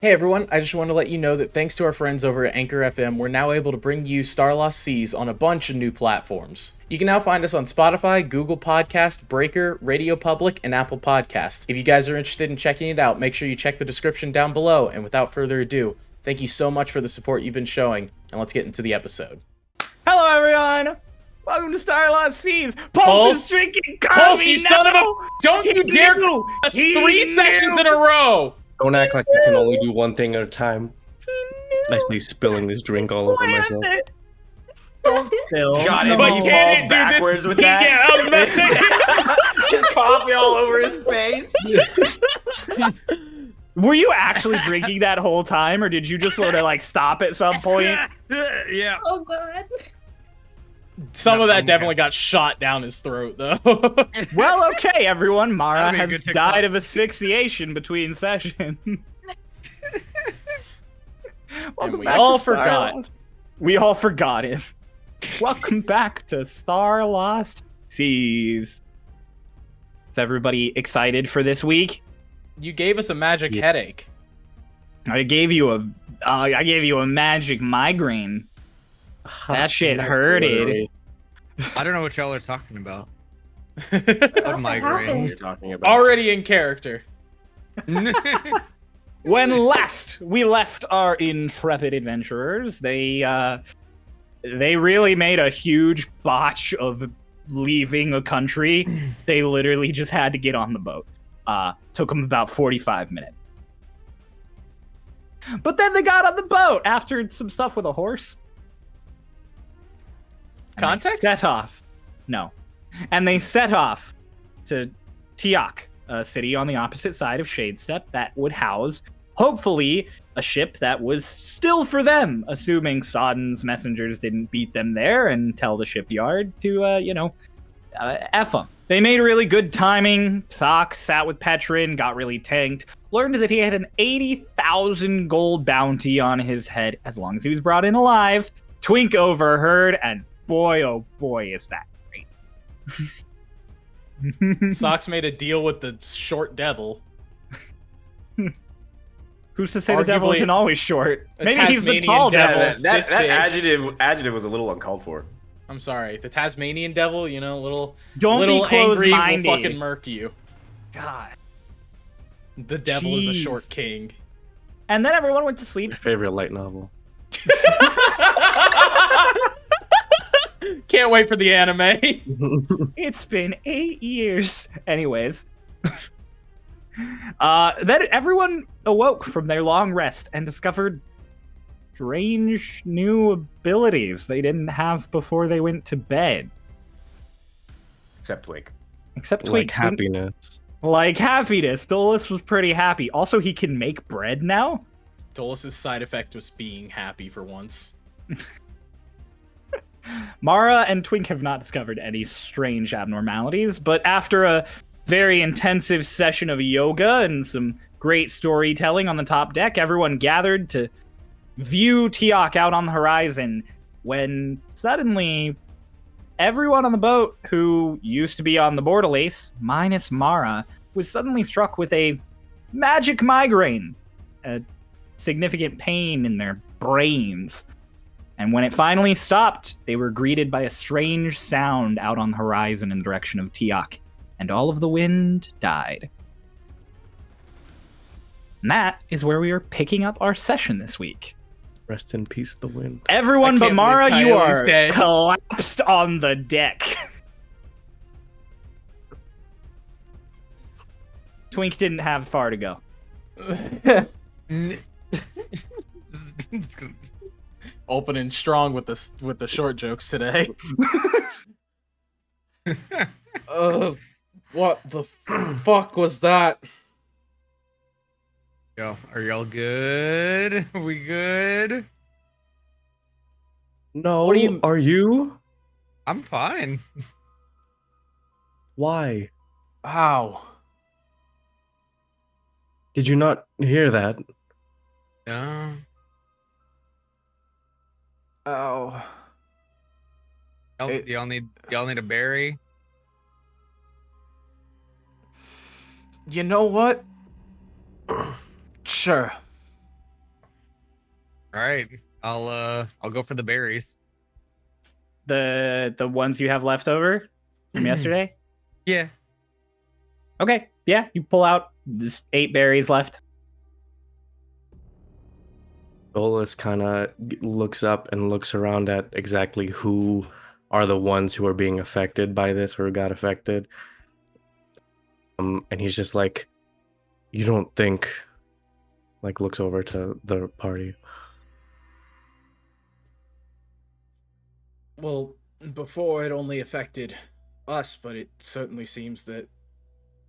Hey everyone, I just want to let you know that thanks to our friends over at Anchor FM, we're now able to bring you Starlost Seas on a bunch of new platforms. You can now find us on Spotify, Google Podcast, Breaker, Radio Public, and Apple Podcast. If you guys are interested in checking it out, make sure you check the description down below, and without further ado, thank you so much for the support you've been showing, and let's get into the episode. Hello, everyone! Welcome to Starlost Seas! Pulse is drinking coffee Pulse, you now! son of a... Don't you dare us 3 sessions in a row! Don't act like you can only do one thing at a time. Nicely spilling this drink all over myself. Still, God, But can it do backwards this? with that. Yeah, I was about to say. Just coffee all over his face. Were you actually drinking that whole time, or did you just sort of like stop at some point? Yeah. Oh god. Some of that definitely got shot down his throat, though. Well, okay, everyone. Mara That'd be a has good TikTok. died of asphyxiation between sessions. And we all forgot. Starlost. We all forgot it. Welcome back to Starlost Seas. Is everybody excited for this week? You gave us a magic headache. I gave you a magic migraine. That shit hurted. I don't know what y'all are talking about. What migraine. You're talking about Already in character. When last we left our intrepid adventurers, they really made a huge botch of leaving a country. They literally just had to get on the boat. Took them about 45 minutes. But then they got on the boat after some stuff with a horse. And they Context? set off. No. And they set off to Tiak, a city on the opposite side of Shadestep that would house, hopefully, a ship that was still for them, assuming Sodden's messengers didn't beat them there and tell the shipyard to, F them. They made really good timing. Teoc sat with Petrin, got really tanked, learned that he had an 80,000 gold bounty on his head as long as he was brought in alive. Twink overheard, and boy, oh boy, is that great. Socks made a deal with the short devil. Who's to say the devil Arguably isn't always short? a Maybe he's the Tasmanian tall devil. devil. It's this big. adjective was a little uncalled for. I'm sorry. The Tasmanian devil, you know, little Don't little be angry will close-minded. fucking murk you. God. The devil is a Jeez. short king. And then everyone went to sleep. your favorite light novel. Can't wait for the anime. It's been 8 years. Anyways. Then everyone awoke from their long rest and discovered strange new abilities they didn't have before they went to bed. Except Twink. Except Like Twink. happiness. Like happiness. Dolus was pretty happy. Also, he can make bread now. Dolus' side effect was being happy for once. Mara and Twink have not discovered any strange abnormalities, but after a very intensive session of yoga and some great storytelling on the top deck, everyone gathered to view Teoc out on the horizon when suddenly everyone on the boat who used to be on the Bordelace, minus Mara, was suddenly struck with a magic migraine, a significant pain in their brains. And when it finally stopped, they were greeted by a strange sound out on the horizon in the direction of Tiak, and all of the wind died. And that is where we are picking up our session this week. Rest in peace, the wind. Everyone I but can't Mara, believe you Coyote's are dead. collapsed on the deck. Twink didn't have far to go. Just gonna- Opening strong with the short jokes today. What the fuck was that? Yo, are y'all good? Are we good? No, What do you- are you? I'm fine. Why? Ow. Did you not hear that? No. Ow. Y'all need a berry? You know what? Sure. All right, I'll go for the berries. The ones you have left over from yesterday? Yeah. Okay, yeah, you pull out this 8 berries left. Dolus kind of looks up and looks around at exactly who are the ones who are being affected by this or got affected. And he's just like, you don't think, like, looks over to the party. Well, before it only affected us, but it certainly seems that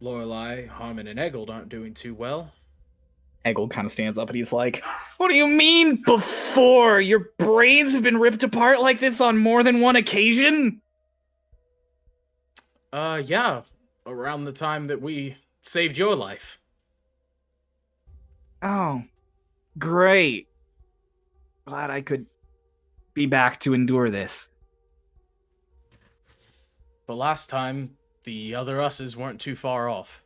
Lorelei, Harmon, and Eggold aren't doing too well. Eggold kind of stands up and he's like, "What do you mean before? Your brains have been ripped apart like this on more than one occasion?" Yeah, around the time that we saved your life. Oh, great. Glad I could be back to endure this. But last time, the other us's weren't too far off.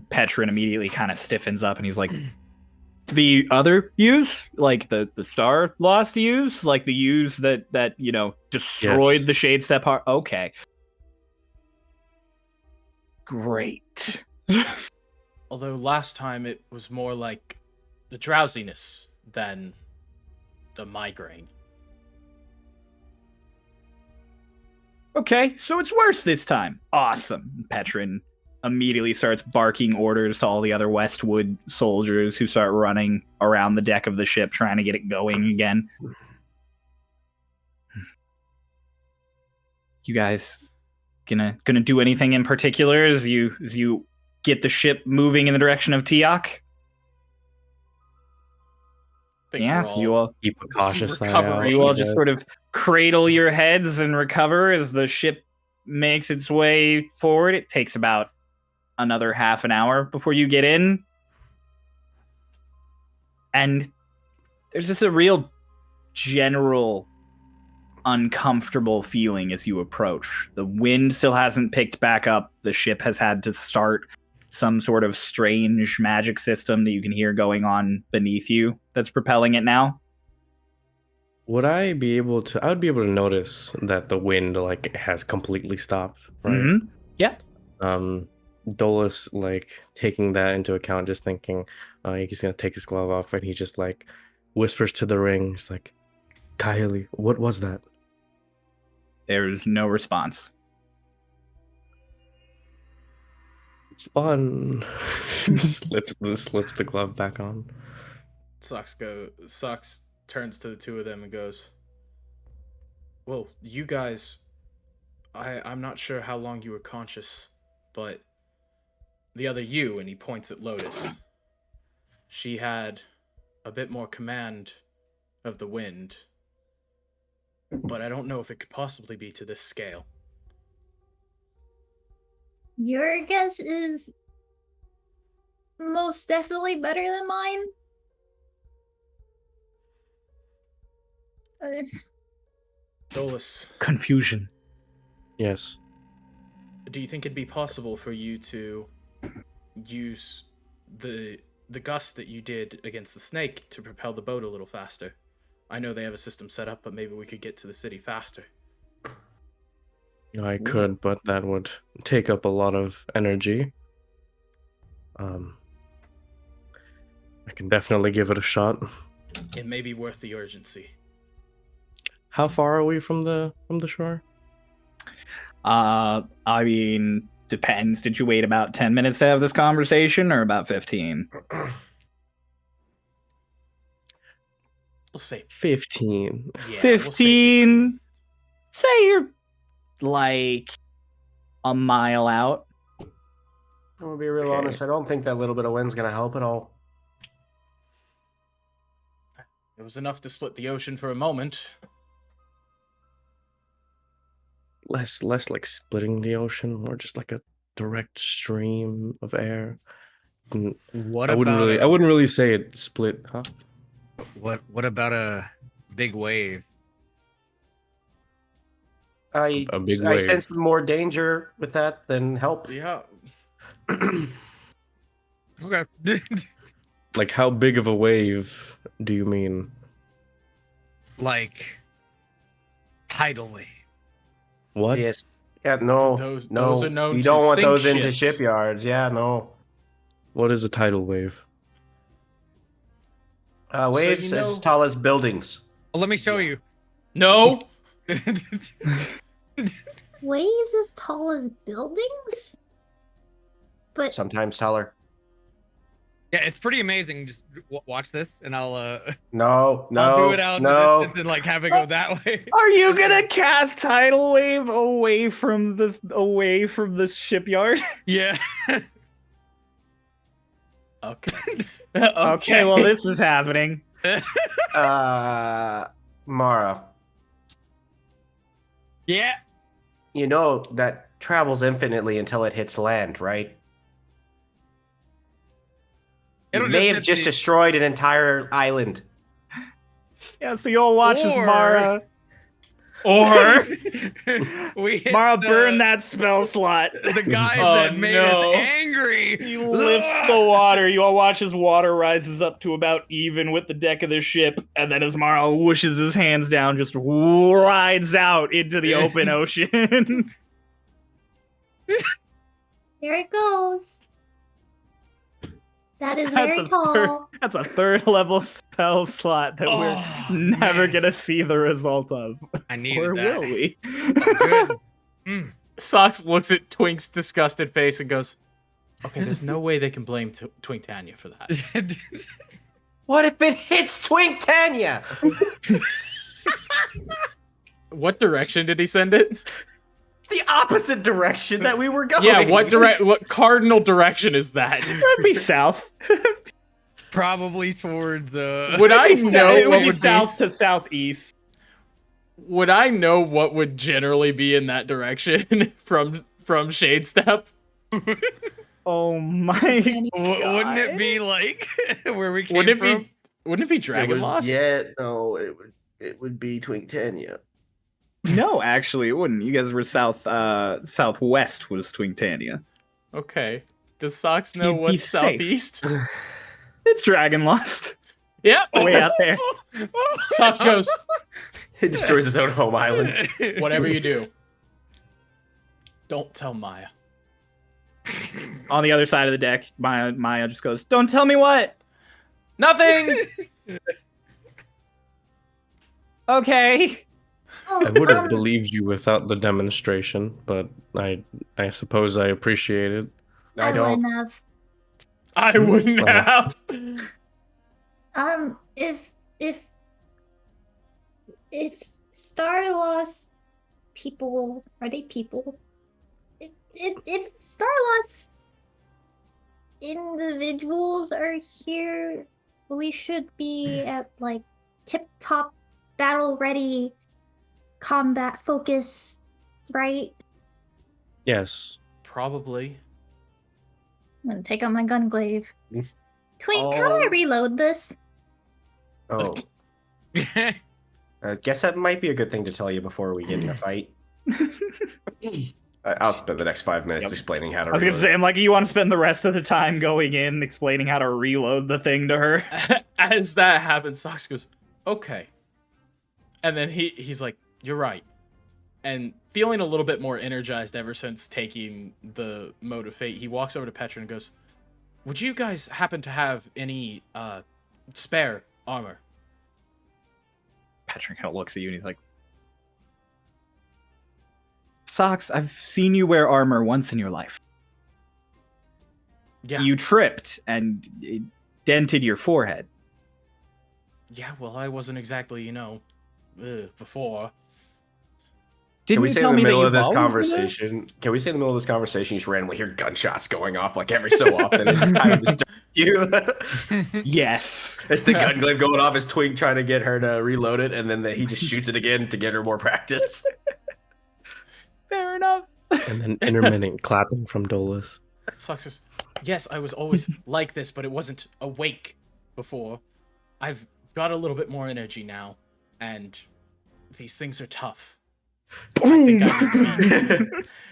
Petrin immediately kind of stiffens up and he's like, "The other use? Like the Starlost use? Like the use that destroyed Yes. the Shade Step heart? Okay. Great." Although last time it was more like the drowsiness than the migraine. Okay, so it's worse this time. Awesome. Petrin immediately starts barking orders to all the other Westwood soldiers who start running around the deck of the ship trying to get it going again. You guys gonna do anything in particular as you get the ship moving in the direction of Teoc? Yeah, so you all Keep a cautious eye recovering. out. you all just Yes. sort of cradle your heads and recover as the ship makes its way forward. It takes about another half an hour before you get in. And there's just a real general uncomfortable feeling as you approach. The wind still hasn't picked back up. The ship has had to start some sort of strange magic system that you can hear going on beneath you that's propelling it now. Would I be able to? I would be able to notice that the wind like has completely stopped, right? Mm-hmm. Yeah. Dolus like taking that into account, just thinking, he's gonna take his glove off, and he just like whispers to the ring, he's like, "Kylie, what was that?" There's no response. Fun. slips the glove back on. Sux turns to the two of them and goes, "Well, you guys, I'm not sure how long you were conscious, but the other you," and he points at Lotus, "she had a bit more command of the wind, but I don't know if it could possibly be to this scale." Your guess is most definitely better than mine. Dolus, Confusion. Yes. do you think it'd be possible for you to use the gust that you did against the snake to propel the boat a little faster? I know they have a system set up, but maybe we could get to the city faster. I could, but that would take up a lot of energy. I can definitely give it a shot. It may be worth the urgency. How far are we from the shore? I mean, depends. Did you wait about 10 minutes to have this conversation or about 15? We'll say 15. yeah, 15. Say you're like a mile out. I'm gonna be real Okay. honest. I don't think that little bit of wind's gonna help at all. It was enough to split the ocean for a moment. Less like splitting the ocean, more just like a direct stream of air. What I wouldn't really say it split, huh? What about a big wave? I A big I wave. sense more danger with that than help. Yeah. Okay. Like, how big of a wave do you mean? Like tidal wave. What? Yes. Yeah, no. Those are known you to don't want sink those into ships. shipyards. Yeah, no. What is a tidal wave? Waves you know- as tall as buildings. Well, let me show you. No. Waves as tall as buildings? But Sometimes taller. Yeah, it's pretty amazing. Just watch this, and I'll No, no, I'll do it out in the no. distance and like have it go that way. Are you gonna cast tidal wave away from the shipyard? Yeah. Okay. Okay, well this is happening. Mara, Yeah. you know that travels infinitely until it hits land, right? It'll You may have hit just the- destroyed an entire island. Yeah, so you'll watch as Or- Mara Or we hit Mara the, burn that spell slot. the guys Oh, that made no. us angry. He lifts the water. You all watch as water rises up to about even with the deck of the ship, and then as Mara whooshes his hands down, just rides out into the open ocean. here it goes. That is That's very a tall. That's a third level spell slot that Oh, we're never man. gonna see the result of. I needed Or that. will we? Good. Mm. Socks looks at Twink's disgusted face and goes, "Okay, there's no way they can blame Twink Tanya for that." What if it hits Twink Tanya? What direction did he send it? The opposite direction that we were going. Yeah, what cardinal direction is that? That'd be south. Probably towards Would I know it what would be would south be? to southeast. Would I know what would generally be in that direction from Shade Step? Oh my! Wouldn't it be like where we came Wouldn't it from? be? Wouldn't it be Dragon Lost? Yeah, no, it would be Twink Tanya. No, actually, it wouldn't. You guys were southwest was Twinktania. Okay. Does Socks know He'd be what's safe. southeast? It's Dragon Lost. Yep. Way out there. Socks goes, He destroys his own home island. "Whatever you do, don't tell Maya." On the other side of the deck, Maya just goes, "Don't tell me what." Nothing. Okay. Oh, I would have believed you without the demonstration, but I suppose I appreciate it. I don't. wouldn't have. I wouldn't have. If Starloss people are they people? If Starloss individuals are here, we should be at like tip top battle ready combat focus, right? Yes. Probably. I'm gonna take out my gun glaive. Twink, how do I reload this? Oh, I guess that might be a good thing to tell you before we get in a fight. I'll spend the next 5 minutes Yep. explaining how to. I was gonna reload say, it. I'm like, you want to spend the rest of the time going in explaining how to reload the thing to her. As that happens, Socks goes, "Okay," and then he's like, "You're right," and feeling a little bit more energized ever since taking the mode of fate, he walks over to Petra and goes, "Would you guys happen to have any spare armor?" Patrick kind of looks at you and he's like, "Socks, I've seen you wear armor once in your life. Yeah. You tripped and it dented your forehead. Yeah, well, I wasn't exactly, before. Didn't Can we you say tell in the me that middle you've of this always been there?" conversation? Can we say in the middle of this conversation, you just randomly hear gunshots going off like every so often, and just kind of disturb you? Yes. It's the gun glaive going off. It's Twink trying to get her to reload it, and then he just shoots it again to get her more practice. Fair enough. And then intermittent clapping from Dolus. Socks goes, "Yes, I was always like this, but it wasn't awake before. I've got a little bit more energy now, and these things are tough. I think I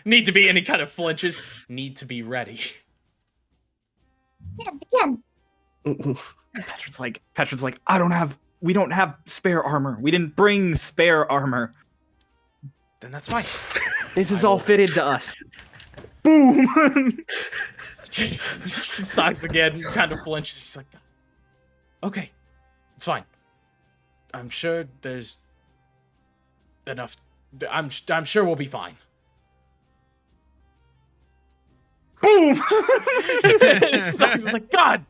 need to be any kind of flinches, need to be ready." Again. Petron's like, we don't have spare armor. We didn't bring spare armor. Then that's fine. This is all fitted to us. Boom! Socks again, kind of flinches. She's like, okay, it's fine. I'm sure there's enough. I'm sure we'll be fine. Boom! Socks is like, God.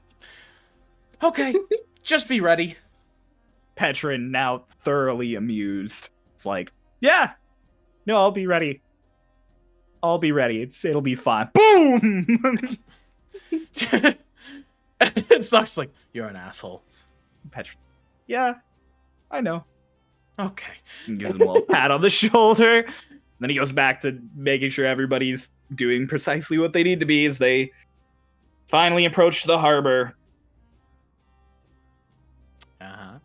Okay, just be ready. Petron, now thoroughly amused, it's like, yeah, no, I'll be ready. I'll be ready. It'll be fine. Boom! And Socks like, you're an asshole. Petron, yeah, I know. Okay. And gives him a little pat on the shoulder. Then he goes back to making sure everybody's doing precisely what they need to be as they finally approach the harbor. Uh-huh.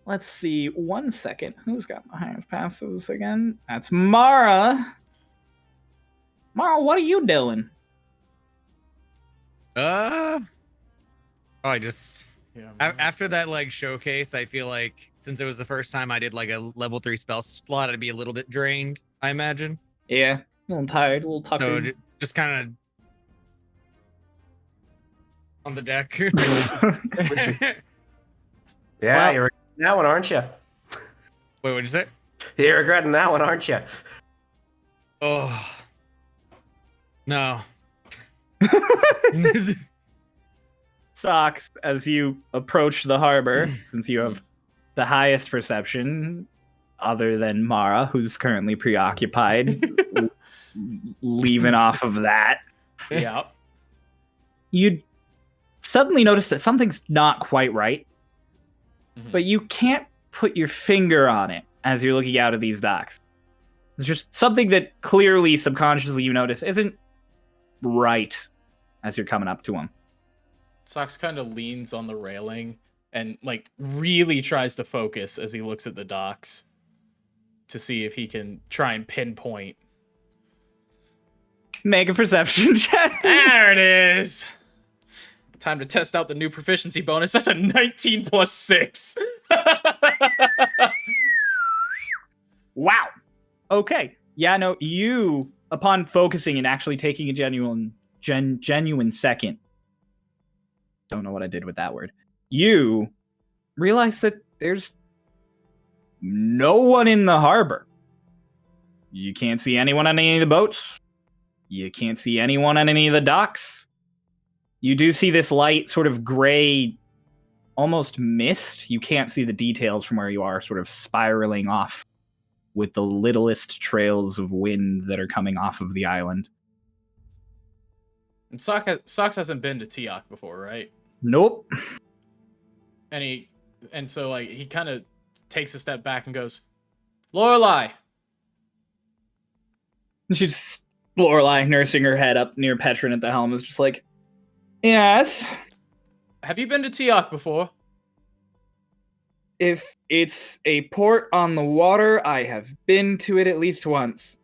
Let's see, 1 second. Who's got the highest passes again? That's Mara. Mara, what are you doing? I just after that like showcase, I feel like since it was the first time I did like a level 3 spell slot, I'd be a little bit drained, I imagine. Yeah, a little tired, a little So tuckered. just kind of on the deck. Yeah, Well- you're regretting that one, aren't you? Wait, what'd you say? You're regretting that one, aren't you? Oh no. Socks, as you approach the harbor, since you have the highest perception, other than Mara, who's currently preoccupied, leaving off of that, Yeah. you suddenly notice that something's not quite right, but you can't put your finger on it as you're looking out of these docks. There's just something that clearly, subconsciously, you notice isn't right as you're coming up to him. Socks kind of leans on the railing and like really tries to focus as he looks at the docks to see if he can try and pinpoint. Make a perception check. There it is. Time to test out the new proficiency bonus. That's a 19 plus 6. Wow. Okay. Yeah, no, you, upon focusing and actually taking a genuine second, don't know what I did with that word, you realize that there's no one in the harbor. You can't see anyone on any of the boats. You can't see anyone on any of the docks. You do see this light, sort of gray, almost mist. You can't see the details from where you are, sort of spiraling off with the littlest trails of wind that are coming off of the island. And Socks hasn't been to Teoc before, right? Nope. And so like he kind of takes a step back and goes, Lorelei. And she just, Lorelei, nursing her head up near Petron at the helm, is just like, yes. Have you been to Teoc before? If it's a port on the water, I have been to it at least once.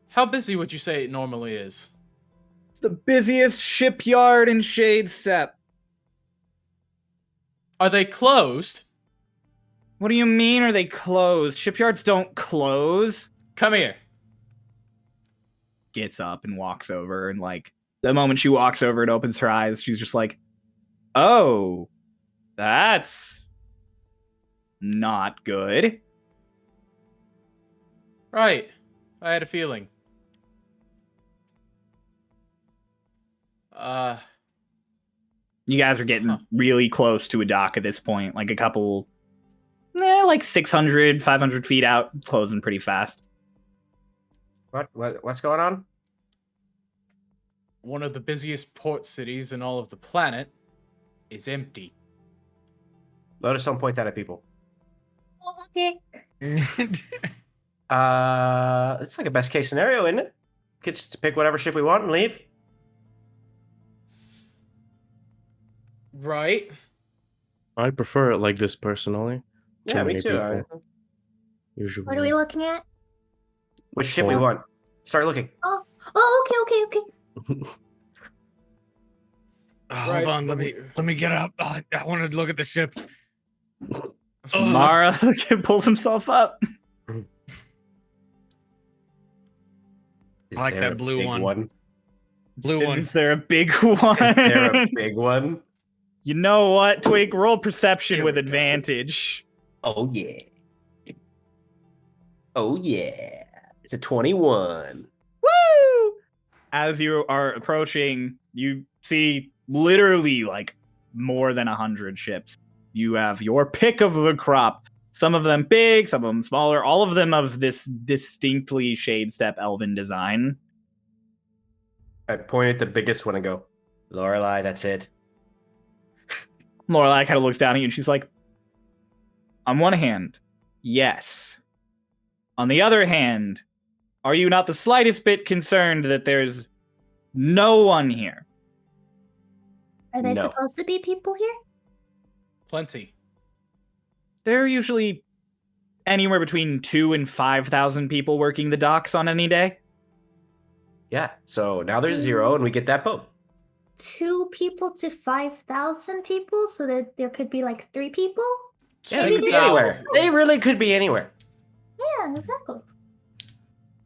How busy would you say it normally is? It's the busiest shipyard in Shade Step. Are they closed? What do you mean, are they closed? Shipyards don't close. Come here. Gets up and walks over, and like the moment she walks over and opens her eyes, she's just like, oh, that's not good. Right. I had a feeling. You guys are getting really close to a dock at this point, like a couple, like 600, 500 feet out, closing pretty fast. What's going on? One of the busiest port cities in all of the planet is empty. Lotus, don't point that at people. Oh, okay. It's like a best case scenario, isn't it? Get to pick whatever ship we want and leave. Right? I prefer it like this personally. Yeah, me many too. people. Usually. What are we looking at? Which ship we Four. want? Start looking. Oh, okay. Right, Hold on, but let me get up. I want to look at the ship. Mara pulls himself up. Is I like there that a blue big one. Blue one. Is there a big one? Is there a big one? You know what, Twig? Roll perception Here with we go. advantage. Oh yeah. Oh yeah. It's a 21. Woo! As you are approaching, you see literally like more than 100 ships. You have your pick of the crop. Some of them big, some of them smaller, all of them of this distinctly Shade Step Elven design. I point at the biggest one and go, Lorelei, that's it. Lorelai kind of looks down at you and she's like, on one hand, yes. On the other hand, are you not the slightest bit concerned that there's no one here? Are there No. supposed to be people here? Plenty. There are usually anywhere between 2,000 and 5,000 people working the docks on any day. Yeah. So now there's 0 and we get that boat. 2 people to 5,000 people, so that there could be like 3 people? Yeah, Maybe they could be there's anywhere. also- They really could be anywhere. Yeah, exactly.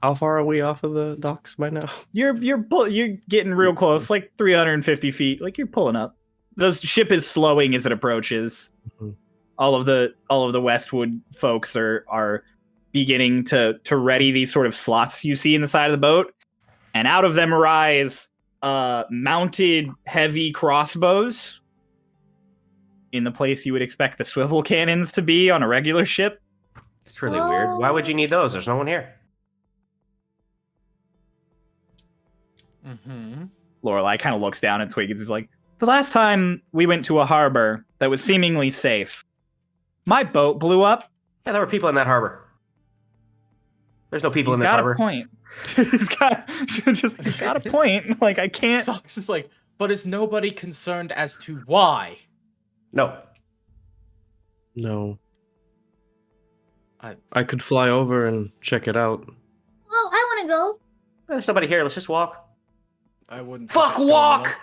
How far are we off of the docks by now? You're getting real close, like 350 feet. Like you're pulling up. The ship is slowing as it approaches. Mhm. All of the Westwood folks are beginning to ready these sort of slots you see in the side of the boat, and out of them arise mounted heavy crossbows in the place you would expect the swivel cannons to be on a regular ship. It's really weird. Why would you need those? There's no one here. Mm-hmm. Lorelai kind of looks down at Twig and is like, the last time we went to a harbor that was seemingly safe, my boat blew up. Yeah, there were people in that harbor. There's no people He's in this got harbor. a point. he's got a point. Like, I can't. Socks is like, but is nobody concerned as to why? No. No. I- I could fly over and check it out. Oh, I want to go. There's somebody here. Let's just walk. I wouldn't. Fuck, suggest going walk! alone.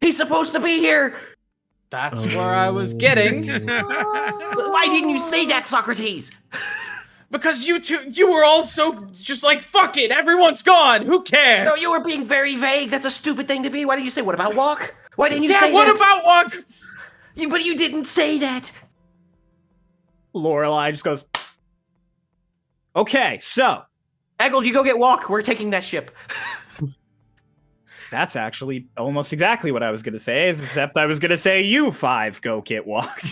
He's supposed to be here! That's where I was getting. Why didn't you say that, Socrates? Because you were all so just like, fuck it, everyone's gone. Who cares? No, you were being very vague. That's a stupid thing to be. Why didn't you say, what about walk? Why didn't you Yeah, say what that? about walk? But you didn't say that. Lorelai just goes, okay, so Eggle, you go get walk. We're taking that ship. that's actually almost exactly what I was going to say, except I was going to say you 5 go get walk.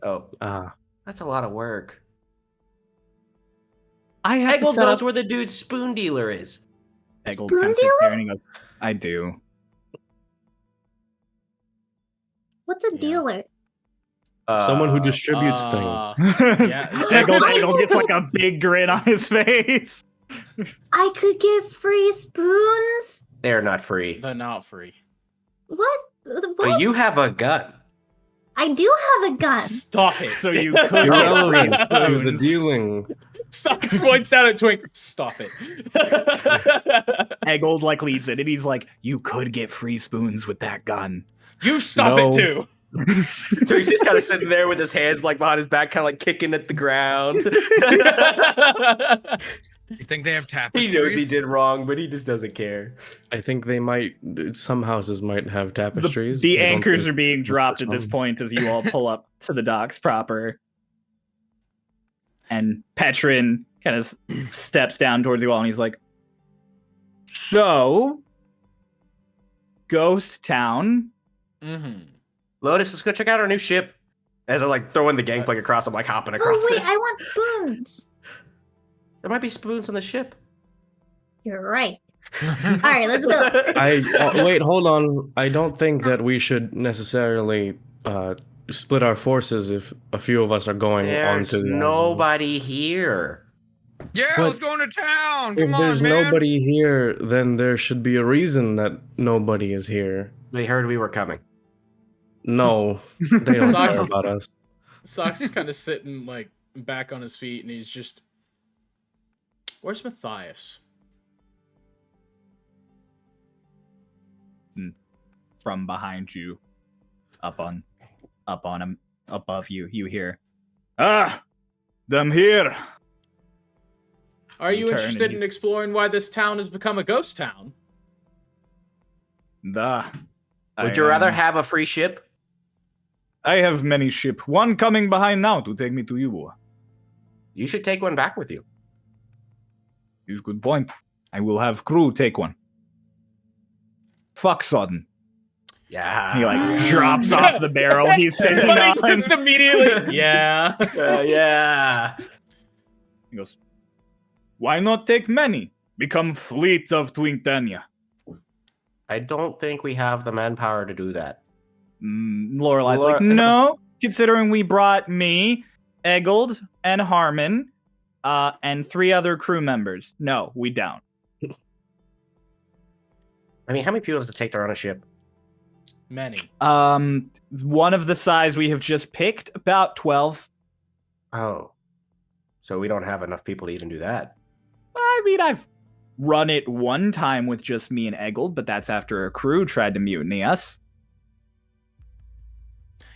Oh, Ah. that's a lot of work. I have Eggle to set knows up... where the dude's spoon dealer is. Eggle Spoon kind of sits dealer? there and he goes, I do. What's a Yeah. dealer? Someone who distributes things. Yeah, Eggle gets like a big grin on his face. I could get free spoons? They're not free. they're not free. What? But What? you have a gun. I do have a gun. Stop it. So you could You're get relevant free to the spoons. dealing. Socks points down at Twink. Stop it. Eggold like leads it, and he's like, "You could get free spoons with that gun." You stop No. it too. So he's just kind of sitting there with his hands like behind his back, kind of like kicking at the ground. You think they have He tapestries? knows he did wrong, but he just doesn't care. I think they might. Some houses might have tapestries. The but I don't anchors think- are being dropped at this some. point as you all pull up to the docks proper. And Petrin kind of steps down towards you all, and he's like, "So, Ghost Town." Mm-hmm. Lotus, let's go check out our new ship. As I'm like throwing the gangplank across, I'm like hopping across Oh, wait, it. I want spoons. There might be spoons on the ship. You're right. All right, let's go. Wait, hold on. I don't think that we should necessarily split our forces if a few of us are going There's on to the nobody here. Yeah, But let's go into town. If Come there's on, man. nobody here, then there should be a reason that nobody is here. They heard we were coming. No, they don't Socks- care about us. Socks is kind of sitting like back on his feet, and he's just, "Where's Matthias?" from behind you, up on him, above you, you hear, "Ah, them here." Are you turn and interested you- in exploring why this town has become a ghost town? Would you rather have a free ship? I have many ship. One coming behind now to take me to you. You should take one back with you. Is good point. I will have crew take one. Fuck sudden. Yeah. He like Yeah. drops off the barrel he's sitting But on. he just immediately, yeah. Yeah. He goes, "Why not take many? Become fleet of Twinkdania." I don't think we have the manpower to do that. Lorelei's like, "No, considering we brought me, Eggold, and Harmon, and 3 other crew members. No, we don't." I mean, how many people does it take to run a ship? Many. One of the size we have just picked, about 12. Oh. So we don't have enough people to even do that. I mean, I've run it one time with just me and Eggold, but that's after a crew tried to mutiny us.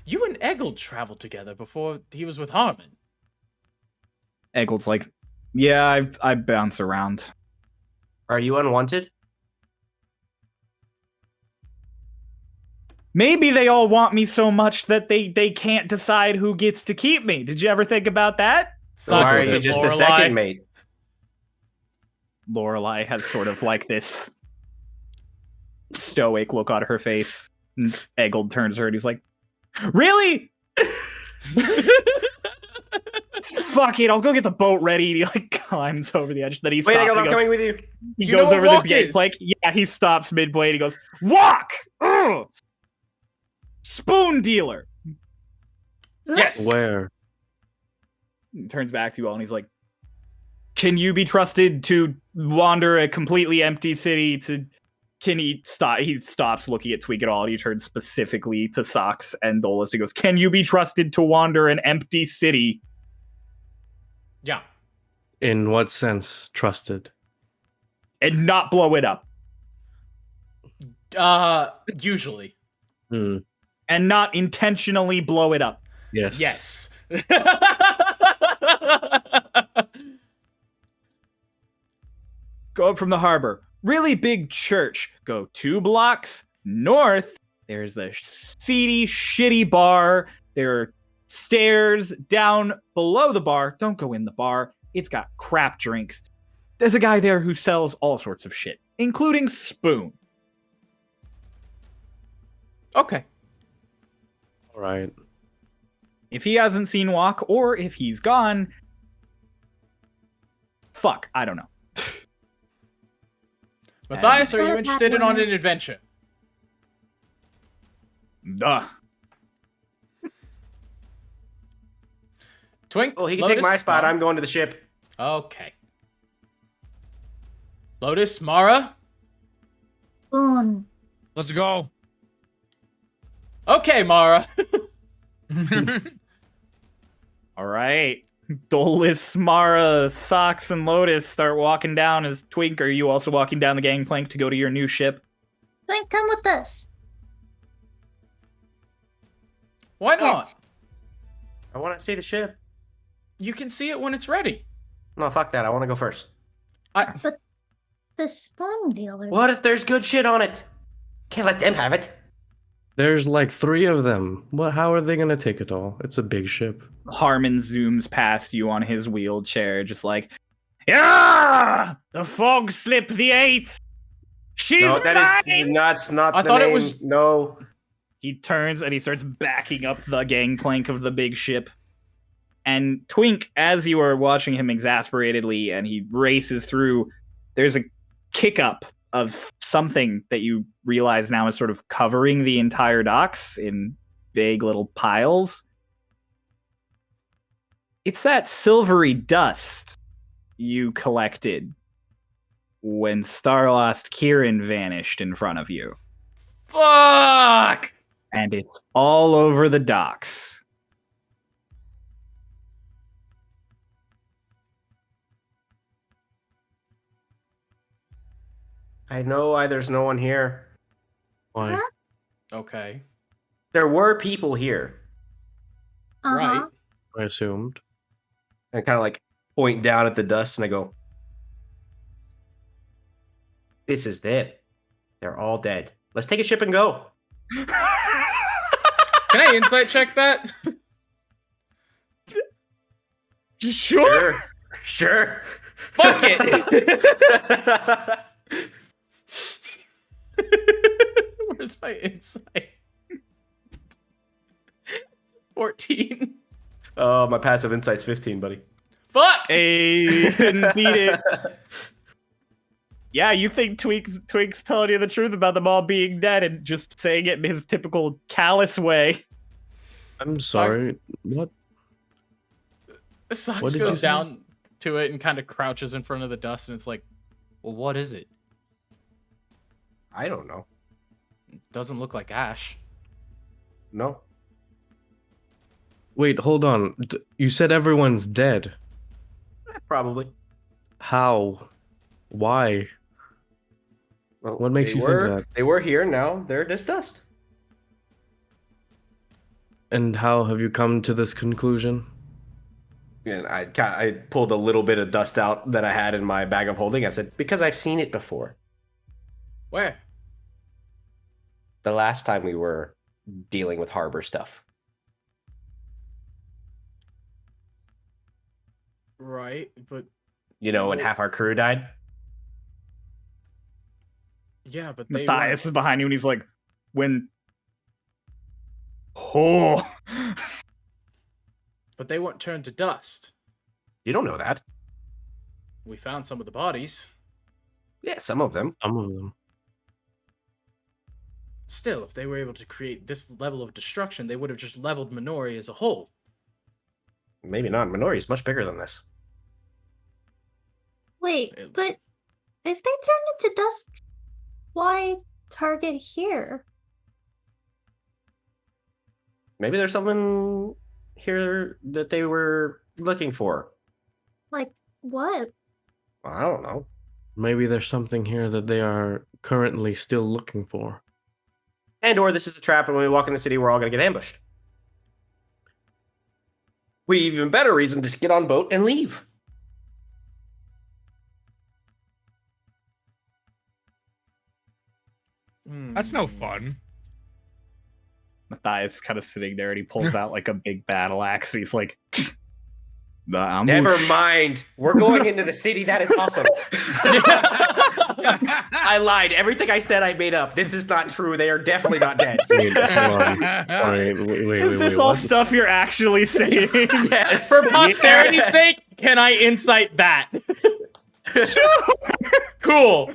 You and Eggold traveled together before he was with Harmon. Eggold's like, "Yeah, I bounce around." Are you unwanted? Maybe they all want me so much that they can't decide who gets to keep me. Did you ever think about that? Why are looks you at just the Lorelei. second mate? Lorelei has sort of like this stoic look on her face. And Eggold turns to her and he's like, "Really? Fuck it, I'll go get the boat ready." And he like climbs over the edge. Then he Wait, stops. I'm He goes, coming with you. he You know goes what over the walk gate is? plank. Yeah, he stops midway and he goes, "Walk! Ugh! Spoon dealer." Yes. Where? He turns back to you all and he's like, "Can you be trusted to wander a completely empty city to..." Can he stop? He stops looking at Tweak at all and he turns specifically to Socks and Dolus. He goes, "Can you be trusted to wander an empty city?" Yeah. In what sense, trusted? And not blow it up. Usually. Hmm. And not intentionally blow it up. Yes. Yes. Go up from the harbor. Really big church. Go 2 blocks north. There's a seedy, shitty bar. There are stairs down below the bar. Don't go in the bar. It's got crap drinks. There's a guy there who sells all sorts of shit, including Spoon. Okay. All right. If he hasn't seen Walk, or if he's gone, fuck, I don't know. Matthias, are you Sure, interested in on Catwoman. an adventure? Duh. Twink? Well, he can Lotus, take my spot. Mara? I'm going to the ship. Okay. Lotus, Mara? Boon. Let's go. Okay, Mara. All right. Dolus, Mara, Socks, and Lotus start walking down. As Twink, are you also walking down the gangplank to go to your new ship? Twink, come with us. Why not? Yes. I want to see the ship. You can see it when it's ready. No, fuck that. I want to go first. The spoon dealer. What if there's good shit on it? Can't let them have it. There's like 3 of them. What? How are they gonna take it all? It's a big ship. Harmon zooms past you on his wheelchair, just like, "Yeah! The fog slip the 8th! She's No, that mine!" is that's not. I the thought it name. was- No. He turns and he starts backing up the gangplank of the big ship. And Twink, as you are watching him exasperatedly and he races through, there's a kick up of something that you realize now is sort of covering the entire docks in vague little piles. It's that silvery dust you collected when Starlost Kieran vanished in front of you. Fuck! And it's all over the docks. I know why there's no one here. Why? Huh? Okay. There were people here. Right. I assumed. And kind of like point down at the dust and I go, this is them. They're all dead. Let's take a ship and go. Can I insight check that? Sure. Sure. Fuck it. Where's my insight? 14. Oh, my passive insight's 15, buddy. Fuck! Hey, couldn't beat it. Yeah, you think Twink's telling you the truth about them all being dead and just saying it in his typical callous way. I'm sorry. What? Socks What did you goes say? down to it and kind of crouches in front of the dust, and it's like, well, what is it? I don't know. It doesn't look like ash. No. Wait, hold on. You said everyone's dead. Probably. How? Why? Well, What makes they you think were- that? They were here, now they're just dust. And how have you come to this conclusion? And I pulled a little bit of dust out that I had in my bag of holding. I said, because I've seen it before. Where? The last time we were dealing with harbor stuff. Right, but You know, when Well- half our crew died? yeah, but they Matthias is behind you and he's like, when... Oh. but they weren't turned to dust. You don't know that. We found some of the bodies. Yeah, some of them. Some of them. Still, if they were able to create this level of destruction, they would have just leveled Minori as a whole. Maybe not. Minori is much bigger than this. Wait, It- but if they turn into dust, why target here? Maybe there's someone here that they were looking for. Like, what? I don't know. Maybe there's something here that they are currently still looking for. And or this is a trap, and when we walk in the city, we're all going to get ambushed. We even better reason to just get on boat and leave. That's no fun. Matthias kind of sitting there and he pulls out like a big battle axe and he's like, the ambush. Never mind. We're going into the city. That is awesome. I lied. Everything I said, I made up. This is not true. They are definitely not dead. Wait, hold on. Wait, Is this all what? stuff you're actually saying? Yes. For posterity's Yes. sake, can I insight that? Cool.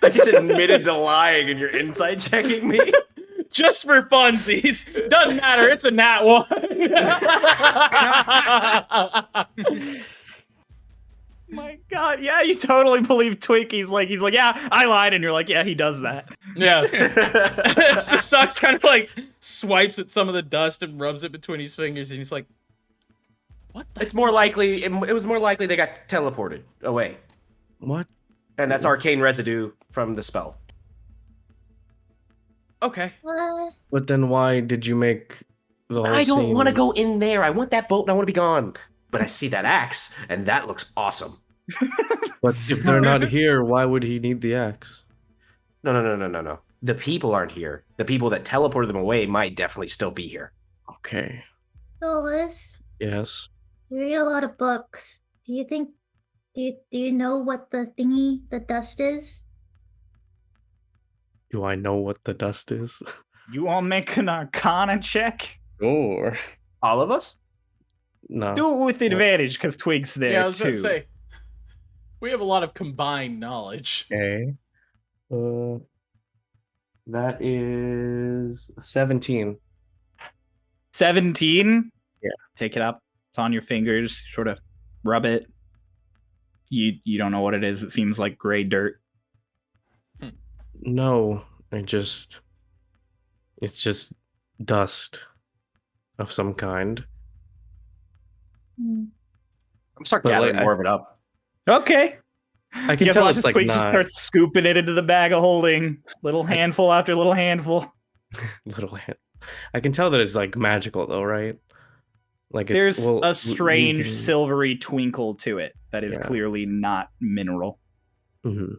I just admitted to lying, and you're inside checking me. Just for funsies. Doesn't matter. It's a nat one. My God, yeah, you totally believe Twink. He's like, yeah, I lied, and you're like, yeah, he does that. Yeah. It's the Sucks kind of like swipes at some of the dust and rubs it between his fingers, and he's like, "What the?" It's more likely. It was more likely they got teleported away, What? and that's arcane residue from the spell. Okay. What? But then why did you make the whole I don't scene- want to go in there. I want that boat, and I want to be gone. But I see that axe, and that looks awesome. But if they're not here, why would he need the axe? No. The people aren't here. The people that teleported them away might definitely still be here. Okay. Phyllis, Yes. you read a lot of books. Do you think? Do you know what the dust is? Do I know what the dust is? You all make an Arcana check? Sure. All of us? No. Do it with advantage, because Twig's there, Yeah, I was too. about to say, we have a lot of combined knowledge. Okay. That is 17. 17? Yeah. Take it up. It's on your fingers. Sort of rub it. You don't know what it is. It seems like gray dirt. No, it's just dust of some kind. Hmm. I'm start But, gathering like, more of it up. Okay. I You can guys tell watch it's as like Twig just not. starts scooping it into the bag of holding. Little handful after little handful. Little hand. I can tell that it's like magical though, right? Like it's There's a strange silvery twinkle to it that is clearly not mineral. Mm-hmm.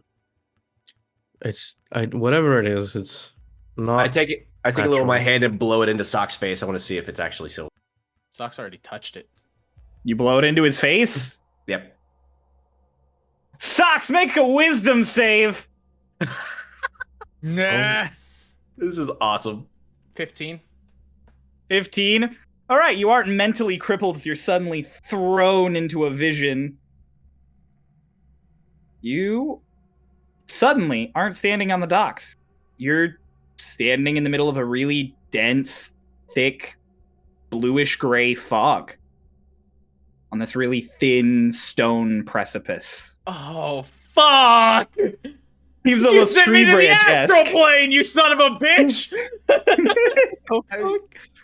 It's whatever it is. It's not. I take a little of my hand and blow it into Sock's face. I want to see if it's actually silver. Sock's already touched it. You blow it into his face? Yep. Socks, make a wisdom save! Nah. This is awesome. 15. 15. All right, you aren't mentally crippled as you're suddenly thrown into a vision. You suddenly aren't standing on the docks. You're standing in the middle of a really dense, thick, bluish-gray fog on this really thin stone precipice. Oh, fuck! Seems You almost sent me tree to the branch-esque. astral plane, you son of a bitch!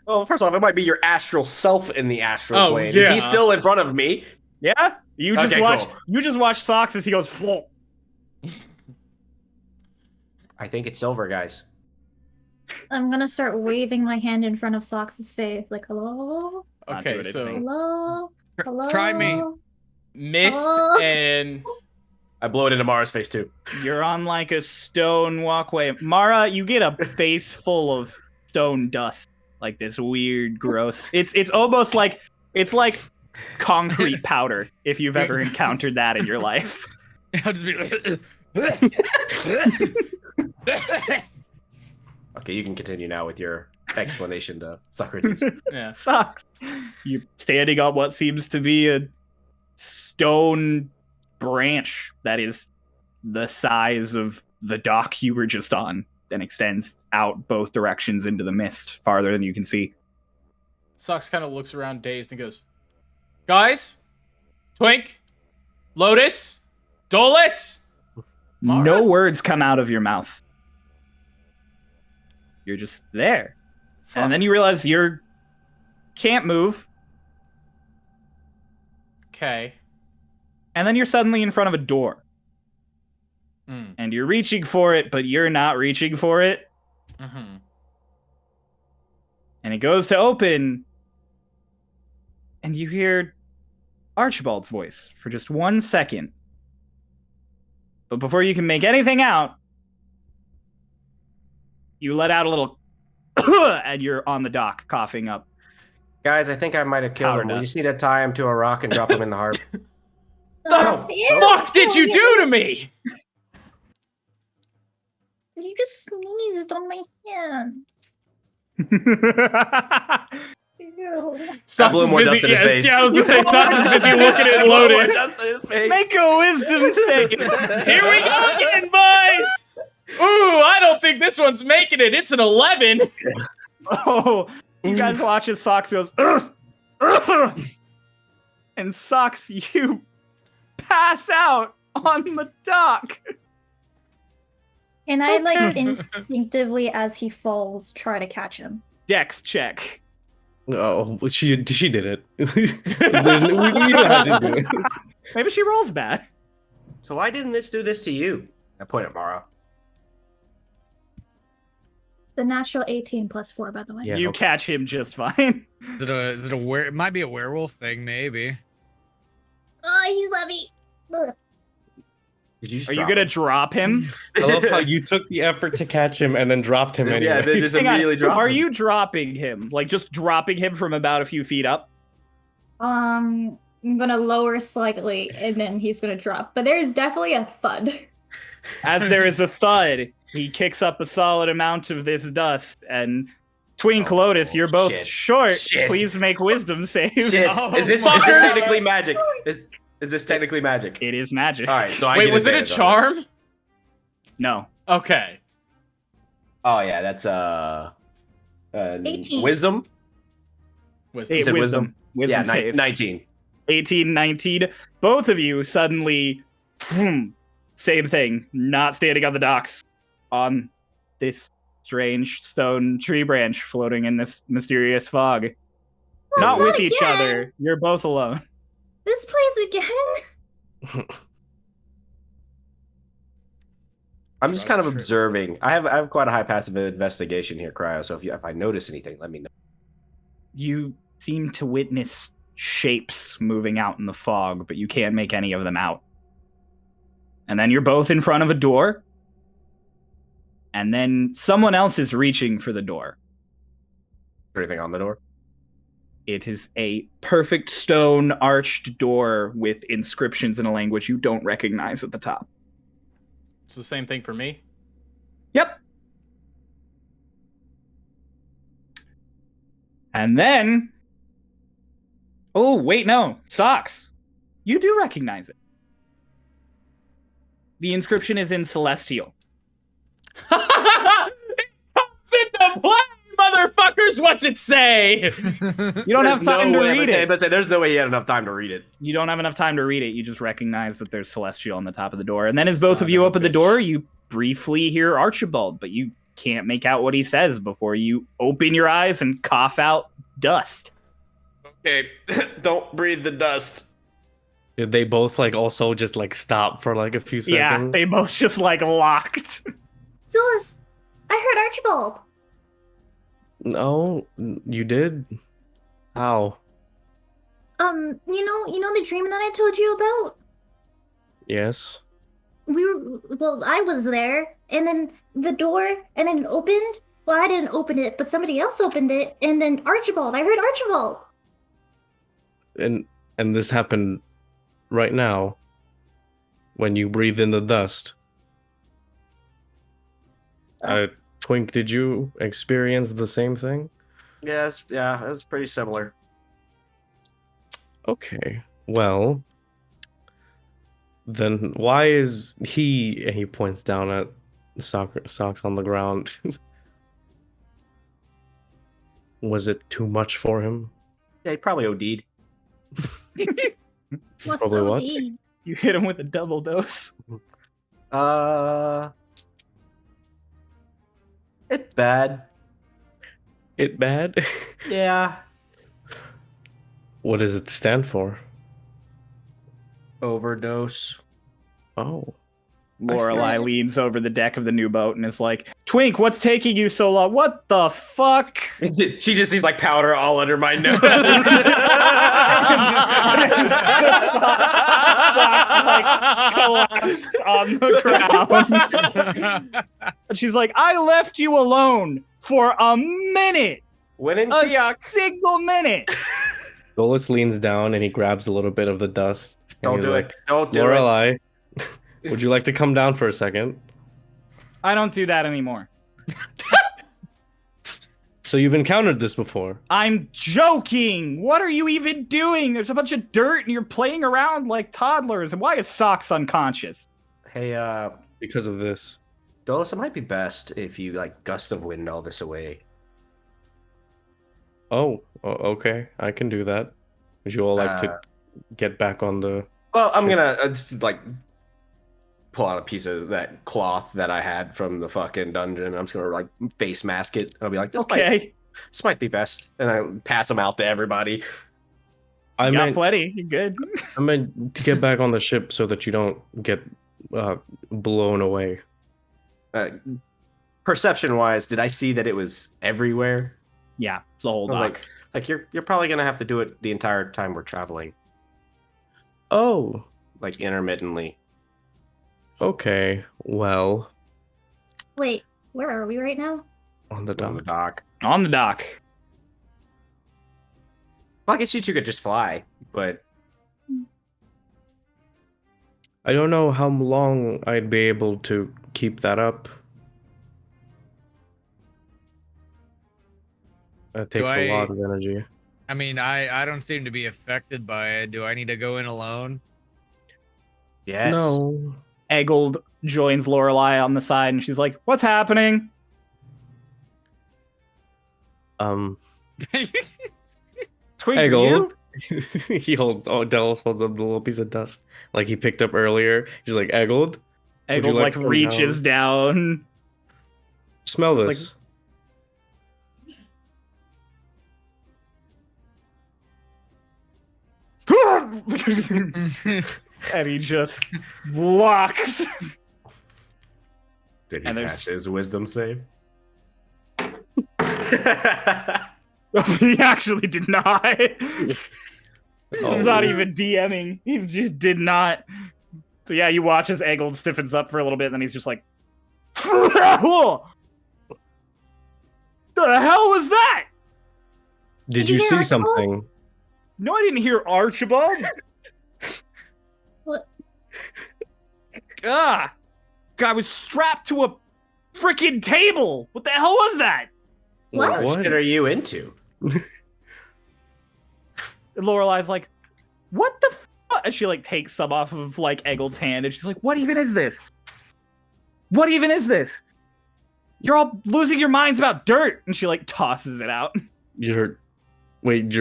Well, first off, it might be your astral self in the astral Oh, plane. yeah. Is he still in front of me? Yeah? You just Okay, watch. cool. You just watch Socks as he goes. Flop. I think it's silver, guys. I'm gonna start waving my hand in front of Sox's face, like hello, Not Okay, doing so anything. hello, hello. Try me. mist Oh. and I blow it into Mara's face too. You're on like a stone walkway. Mara, you get a face full of stone dust, like this weird, gross. It's almost like it's like concrete powder. If you've ever encountered that in your life. I'll just be Okay, you can continue now with your explanation to Socrates. yeah. Sucks. You're standing on what seems to be a stone branch that is the size of the dock you were just on and extends out both directions into the mist farther than you can see. Socks kind of looks around dazed and goes, "Guys, Twink, Lotus, Dolus." Mara? No words come out of your mouth. You're just there. Fuck. And then you realize you can't move. Okay. And then you're suddenly in front of a door. Mm. And you're reaching for it, but you're not reaching for it. Mm-hmm. And it goes to open. And you hear Archibald's voice for just 1 second. But before you can make anything out, you let out a little and you're on the dock coughing up. Guys, I think I might have killed Powder him. We dust. just need to tie him to a rock and drop him in the harbor. The Ew. fuck did you do to me? You just sneezed on my hand. Ew. Socks blew is more busy- dust in his face. Yeah, I was gonna say Socks is busy looking at Lotus. Make a wisdom save. Here we go again, boys! Ooh, I don't think this one's making it. It's an 11. Oh, you guys watch as Socks goes, "Ugh, ugh," and Socks, you pass out on the dock. And I like instinctively, as he falls, try to catch him. Dex check. Oh, she did it. we don't have to do it. Maybe she rolls bad. So why didn't this do this to you? I point at Mara. The natural 18 plus 4, by the way. Yeah. You okay. catch him just fine. Is it a it might be a werewolf thing, maybe. Oh, he's lovey. Ugh. Did you just Are you drop gonna him? drop him? I love how you took the effort to catch him and then dropped him anyway. Yeah, they just Hang on, immediately dropped Are him. you dropping him? Like just dropping him from about a few feet up? I'm gonna lower slightly, and then he's gonna drop. But there's definitely a thud. As there is a thud, he kicks up a solid amount of this dust, and Twink, Lotus, you're both shit. short. Shit. Please make wisdom save. Shit. Oh, is this fuckers. technically magic? Is this technically magic? It is magic. All right, so I Wait, get was it a advantage on this. charm? No. Okay. Oh yeah, that's 18. wisdom. Wisdom. Hey, said wisdom. Yeah, save. 19. 18, 19. Both of you suddenly, same thing, not standing on the docks, on this strange stone tree branch floating in this mysterious fog. Not with each again. other. You're both alone. This place again? I'm just kind of Sure. observing. I have quite a high passive investigation here, Cryo. So if I notice anything, let me know. You seem to witness shapes moving out in the fog, but you can't make any of them out. And then you're both in front of a door. And then someone else is reaching for the door. Is there anything on the door? It is a perfect stone arched door with inscriptions in a language you don't recognize at the top. It's the same thing for me. Yep. And then... Oh, wait, no. Socks. You do recognize it. The inscription is in Celestial. It comes into play, motherfuckers! What's it say? You don't have time to read it. But there's no way he had enough time to read it. You don't have enough time to read it. You just recognize that there's Celestial on the top of the door. And then as both Son of you of a open the bitch. door, you briefly hear Archibald, but you can't make out what he says before you open your eyes and cough out dust. Okay, don't breathe the dust. Did they both like also just like stop for like a few seconds? Yeah, they both just like locked. Jules, I heard Archibald. No, you did. How? You know the dream that I told you about? Yes. I was there, and then the door, and then it opened. Well, I didn't open it, but somebody else opened it, and then Archibald. I heard Archibald. And this happened right now when you breathed in the dust. Twink, did you experience the same thing? Yes, yeah, it's pretty similar. Okay. Well, then why is he, and he points down at socks on the ground. Was it too much for him? Yeah, he probably OD'd. What's Probably what? OD? You hit him with a double dose. It's bad. It bad? Yeah. What does it stand for? Overdose. Oh. Lorelei leans over the deck of the new boat and is like, Twink, what's taking you so long? What the fuck? She just sees like powder all under my nose. Collapsed on the ground. She's like, I left you alone for a minute. When in A Tiak. single minute. Dolus leans down and he grabs a little bit of the dust. and Don't he's do like, it. Don't do it. Lorelei, would you like to come down for a second? I don't do that anymore. So you've encountered this before. I'm joking. What are you even doing? There's a bunch of dirt and you're playing around like toddlers. And why is Socks unconscious? Hey, Because of this. Dolus, it might be best if you like gust of wind all this away. Oh, okay. I can do that. Would you all like to get back on the... Well, I'm Sure. gonna just like pull out a piece of that cloth that I had from the fucking dungeon. And I'm just gonna like face mask it. I'll be like, this might be best, and I pass them out to everybody. I You got meant, plenty. You're good. I meant to get back on the ship so that you don't get blown away. Perception-wise, did I see that it was everywhere? Yeah, it's the whole I was dock. like you're probably gonna have to do it the entire time we're traveling, Oh, like intermittently. okay. Well, Wait, where are we right now? on the On the dock. dock. On the dock. Well, I guess you two could just fly, but I don't know how long I'd be able to keep that up. That takes a lot of energy. I mean, I don't seem to be affected by it. Do I need to go in alone? yes. No. Eggold joins Lorelei on the side and she's like, what's happening? Um, Twink, Eggold. you? he holds. Oh, Delos holds up the little piece of dust like he picked up earlier. He's like, Eggold, would you Eggold like like to come reaches down. smell It's this. And he just walks. Did he And there's- pass his wisdom save? He actually did not. He's Oh. not even DMing. He just did not. So yeah, you watch as Eggold stiffens up for a little bit, and then he's just like, "The hell was that?" Did Did you you hear see Archibald? something? No, I didn't hear Archibald. What? Ah, guy was strapped to a freaking table. What the hell was that? What? What shit are you into? And Lorelai's like, "What the?" And she like takes some off of like Eggold's hand, and she's like, "What even is this? What even is this? You're all losing your minds about dirt." And she like tosses it out. You're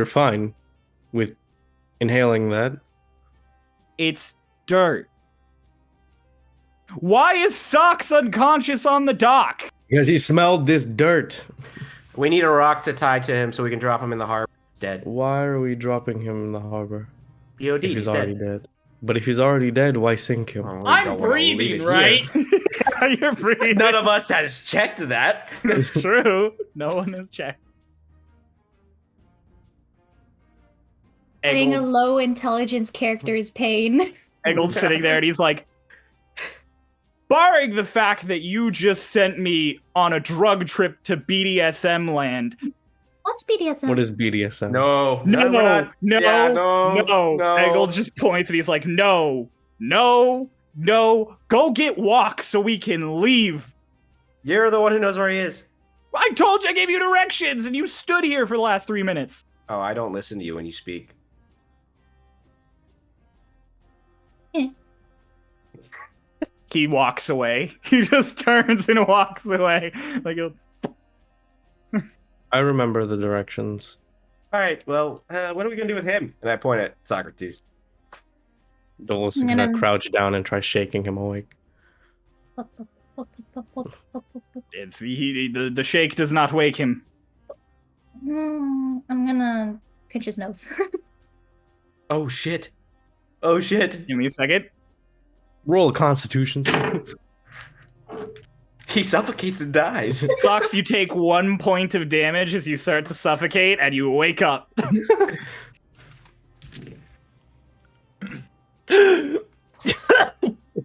fine with inhaling that. It's dirt. Why is Socks unconscious on the dock? Because he smelled this dirt. We need a rock to tie to him so we can drop him in the harbor. Dead. Why are we dropping him in the harbor? BOD, If he's he's already dead. dead. But if he's already dead, why sink him? Oh, we I'm don't wanna leave breathing, it here. right? You're breathing. None of us has checked that. True. No one has checked. Getting a Eggold, low intelligence character's pain. Eggold's sitting there and he's like, barring the fact that you just sent me on a drug trip to BDSM land. What's BDSM? What is BDSM? No, No, we're not. no, Yeah, no. Eggold just points and he's like, no, go get Walk so we can leave. You're the one who knows where he is. I told you I gave you directions and you stood here for the last 3 minutes. Oh, I don't listen to you when you speak. He walks away. He just turns and walks away. Like, I remember the directions. All right, well, what are we gonna do with him? And I point at Socrates. Dolus is I'm gonna gonna- crouch down and try shaking him awake. it's, the shake does not wake him. I'm gonna pinch his nose. Oh shit! Oh shit! Give me a second. Roll a Constitution. He suffocates and dies. Fox, you take 1 point of damage as you start to suffocate and you wake up.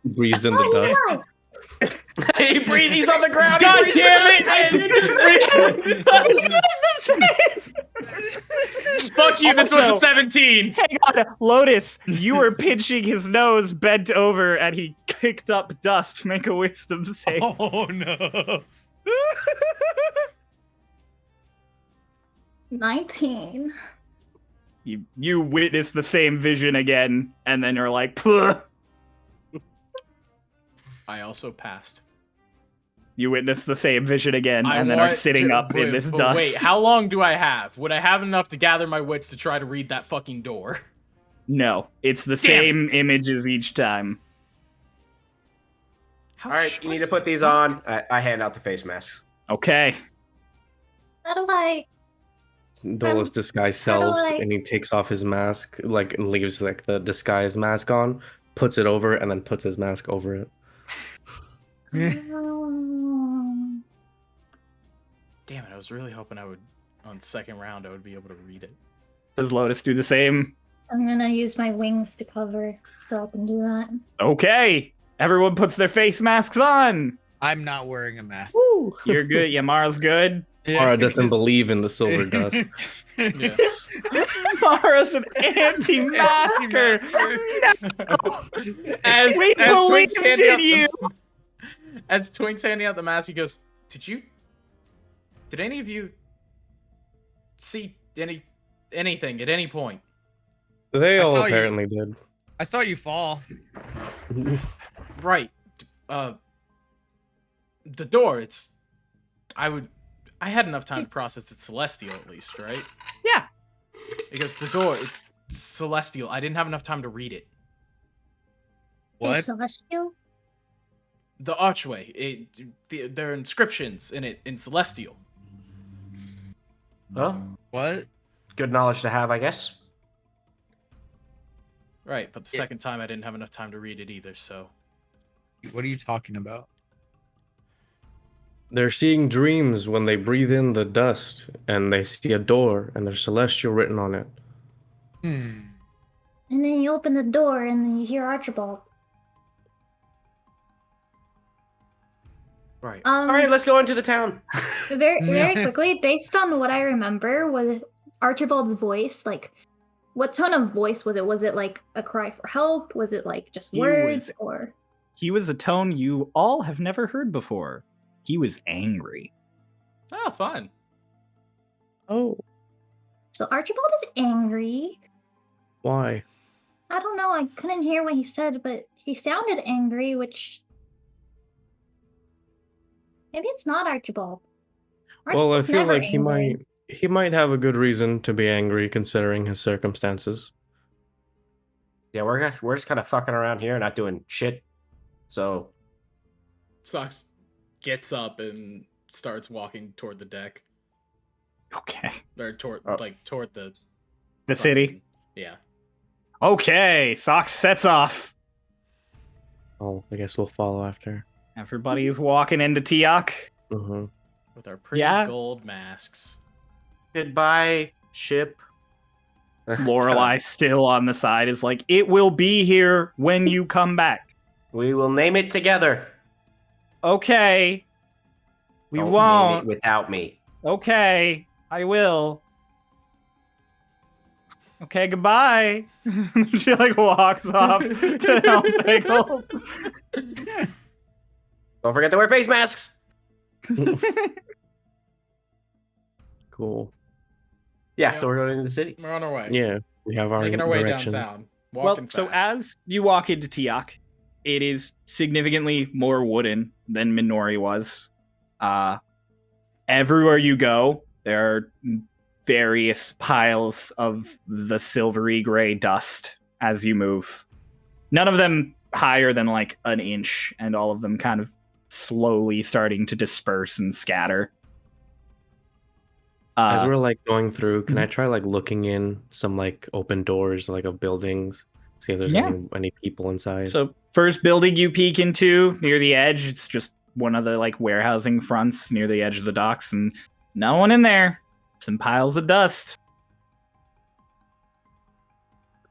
Breathes in the dust. Alive! He breathes. He's on the ground. God damn it! Fuck you, this was a Also- 17! Hang on, Lotus, you were pinching his nose, bent over, and he kicked up dust. Make a wisdom save. Oh no. 19. You witness the same vision again, and then you're like, "Pleh." I also passed. You witness the same vision again, I and then are want sitting to- up in wait, this but dust. Wait, how long do I have? Would I have enough to gather my wits to try to read that fucking door? No, it's the Damn same images each time. How All right, short you need to is put the these fuck? on. I hand out the face masks. Okay. How do I... Dolus disguise how do selves I- and he takes off his mask, like, and leaves like the disguise mask on, puts it over, and then puts his mask over it. Damn it, I was really hoping I would, on second round, I would be able to read it. Does Lotus do the same? I'm gonna use my wings to cover so I can do that. Okay. Everyone puts their face masks on. I'm not wearing a mask. Woo. You're good. Yamara's good. Mara doesn't believe in the silver dust. Yeah. Mara's an anti-masker. As, We as Twink's believed handing in out you. as Twink's handing out the mask, he goes, Did any of you see anything at any point? They I all saw you. apparently did. I saw you fall. Right. The door, I had enough time to process it's celestial at least, right? Yeah. Because the door, it's celestial. I didn't have enough time to read it. What? Hey, Celestial? The archway, there are inscriptions in it in celestial. Well, What? good knowledge to have, I guess. Right, but the second time I didn't have enough time to read it either, so. What are you talking about? They're seeing dreams when they breathe in the dust and they see a door and there's celestial written on it. Hmm. And then you open the door and then you hear Archibald. Right. All right, let's go into the town. Very quickly, based on what I remember with Archibald's voice, like, what tone of voice was it? Was it like a cry for help? Was it like just words or? He was a tone you all have never heard before. He was angry. Oh, fun. Oh, So Archibald is angry. why? I don't know. I couldn't hear what he said, but he sounded angry, which maybe it's not Archibald. Well, I Archibald's feel never like angry. he might have a good reason to be angry considering his circumstances. Yeah, we're just kind of fucking around here, not doing shit. So Socks gets up and starts walking toward the deck. Okay. Or toward toward the city. Yeah. Okay, Socks sets off. Oh, I guess we'll follow after. Everybody walking into Teoc. Mm-hmm. With our pretty Yeah. gold masks. goodbye, ship. Lorelai still on the side is like, it will be here when you come back. We will name it together. Okay. We Don't won't. name it without me. Okay, I will. Okay, goodbye. She like walks off to help Pickles. Don't forget to wear face masks. Cool. Yeah, Yep. so we're going into the city. We're on our way. Yeah, we have our Making our way direction. downtown. Well, Walking so fast. as you walk into Tiak, it is significantly more wooden than Minori was. Everywhere you go, there are various piles of the silvery gray dust as you move. None of them higher than like an inch, and all of them kind of slowly starting to disperse and scatter. As we're like going through, can I try like looking in some like open doors like of buildings, see if there's Yeah. any people inside? So first building you peek into near the edge, it's just one of the like warehousing fronts near the edge of the docks, and no one in there. Some piles of dust.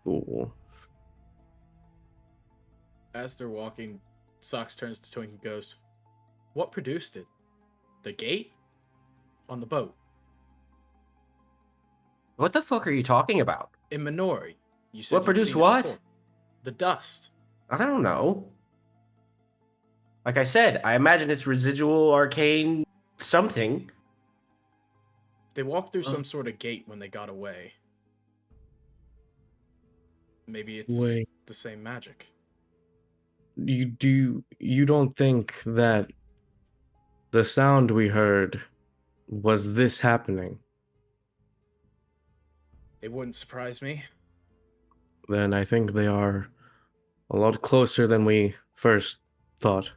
Cool. As they're walking, Socks turns to Twink and goes, "What produced it? The gate? On the boat? What the fuck are you talking about? In Minori. You said What you'd produced seen it what? before. The dust. I don't know. Like I said, I imagine it's residual arcane something. They walked through some sort of gate when they got away. Maybe it's Wait. the same magic. You don't think that the sound we heard was this happening? It wouldn't surprise me. Then I think they are a lot closer than we first thought.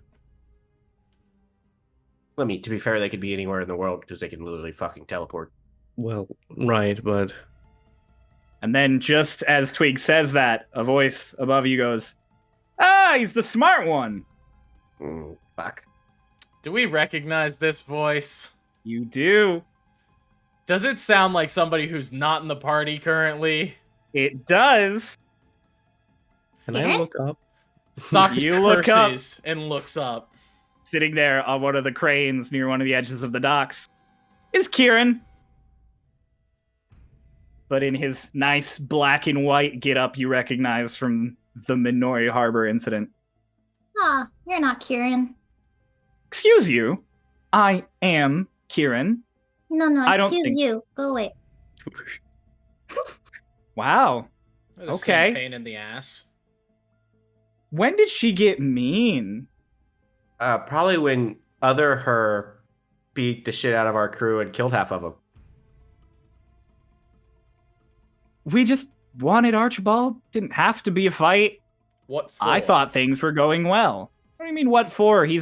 I mean, to be fair, they could be anywhere in the world because they can literally fucking teleport. Well, right, but And then just as Twig says that, a voice above you goes, "Ah, he's the smart one." Fuck. Do we recognize this voice? You do. Does it sound like somebody who's not in the party currently? It does. can I look up? Socks You look up. curses and looks up. Sitting there on one of the cranes near one of the edges of the docks is Kieran. But in his nice black and white getup you recognize from the Minori Harbor incident. Ah, you're not Kieran. Excuse you, I am Kieran. No, I don't excuse think- you. Go away. Wow. The same Okay. pain in the ass. When did she get mean? Probably when other her beat the shit out of our crew and killed half of them. We just wanted Archibald. Didn't have to be a fight. What for? I thought things were going well. What do you mean, what for? He.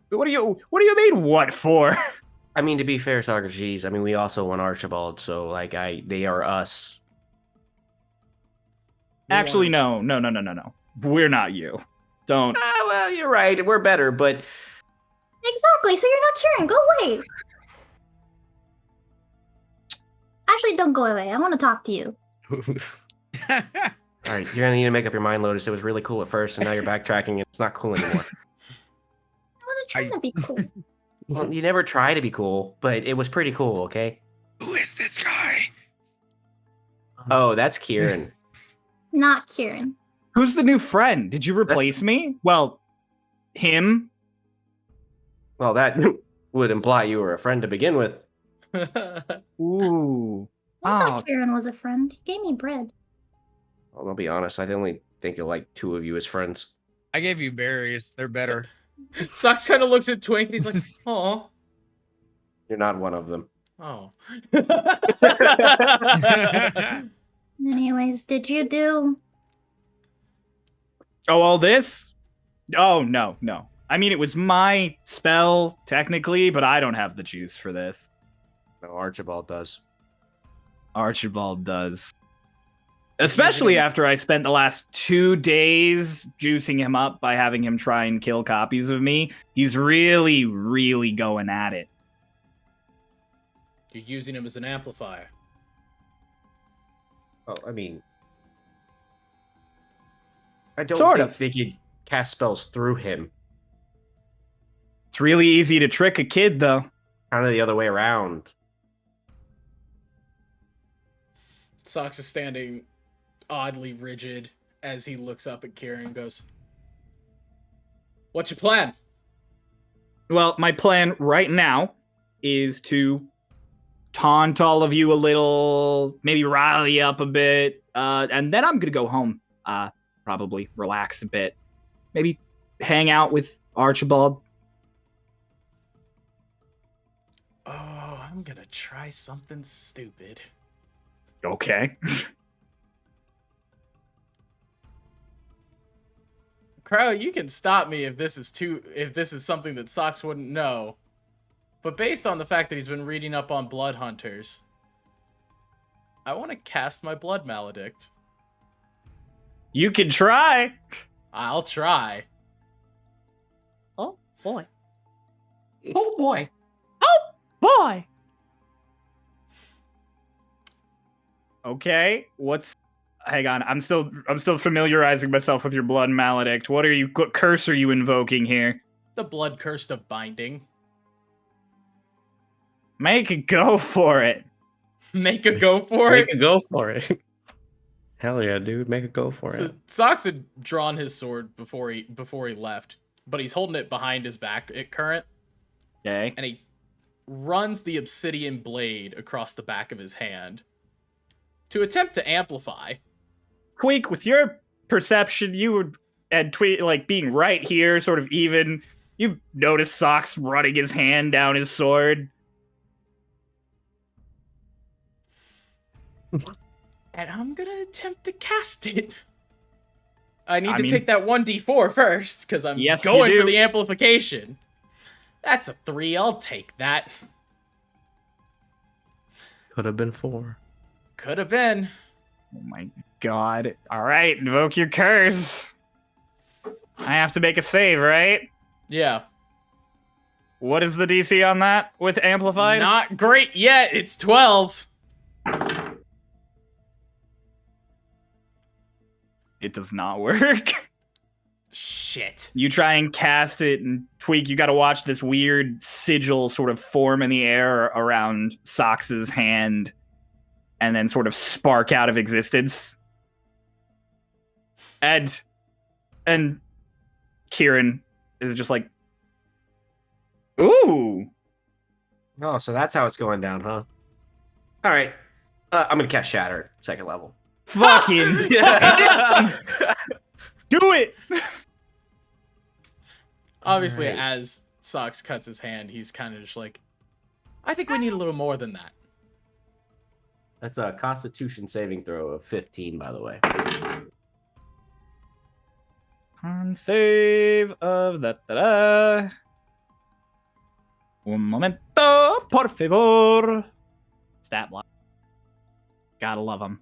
What do you mean, what for? I mean, to be fair, Socrates, I mean, we also want Archibald, so, like, they are us. Actually, no. We're not you. Don't. Well, you're right. We're better, but Exactly, so you're not Kieran. Go away. Actually, don't go away. I want to talk to you. All right, you're gonna need to make up your mind, Lotus. It was really cool at first, and now you're backtracking, and it's not cool anymore. I wasn't trying to be cool. Well, you never try to be cool, but it was pretty cool, okay? Who is this guy? Oh, that's Kieran. Not Kieran. Who's the new friend? Did you replace me? Well, him. Well, that would imply you were a friend to begin with. Ooh. I Oh. thought Kieran was a friend. He gave me bread. Well, I'll be honest, I only think of like 2 of you as friends. I gave you berries. They're better. Socks kind of looks at Twink and he's like, "Oh, You're not one of them. oh." Anyways, did you do? Oh, all this? Oh, no. I mean, it was my spell, technically, but I don't have the juice for this. No, Archibald does. Archibald does. Especially after I spent the last 2 days juicing him up by having him try and kill copies of me. He's really, really going at it. You're using him as an amplifier. Oh, I mean, I don't Sort think of. they could cast spells through him. It's really easy to trick a kid, though. Kind of the other way around. Socks is standing oddly rigid as he looks up at Kieran and goes, "What's your plan?" Well, my plan right now is to taunt all of you a little, maybe rile you up a bit, and then I'm gonna go home. Probably relax a bit, maybe hang out with Archibald. "Oh, I'm gonna try something stupid." Okay. Crow, you can stop me if this is something that Socks wouldn't know. But based on the fact that he's been reading up on blood hunters, I want to cast my blood maledict. You can try. I'll try. Oh boy. Oh boy. Boy. Okay. Hang on. I'm still familiarizing myself with your blood maledict. What curse are you invoking here? The blood curse of binding. Make a go for it. Make a go for Make it. a go for it. Hell yeah, dude. Make a go for So it. Socks had drawn his sword before he left, but he's holding it behind his back at current, Okay. and he runs the obsidian blade across the back of his hand to attempt to amplify. Tweak, with your perception, and Tweak, like, being right here, sort of even, you notice Socks running his hand down his sword. And I'm gonna attempt to cast it. I need to take that 1d4 first, because I'm Yes, you going for do. the amplification. That's a 3, I'll take that. Could have been 4. Could have been. Oh my god. Alright, invoke your curse. I have to make a save, right? Yeah. What is the DC on that with Amplified? Not great yet, it's 12. It does not work. Shit. You try and cast it, and Tweak, you gotta watch this weird sigil sort of form in the air around Socks's hand, and then sort of spark out of existence. And Kieran is just like, ooh. Oh, so that's how it's going down, huh? All right. I'm gonna cast Shatter, 2nd level. Fucking do it. Obviously, Alright. as Socks cuts his hand, he's kind of just like, I think we need a little more than that. That's a Constitution saving throw of 15, by the way. On save of da. Un momento, por favor. Stat block. Gotta love him.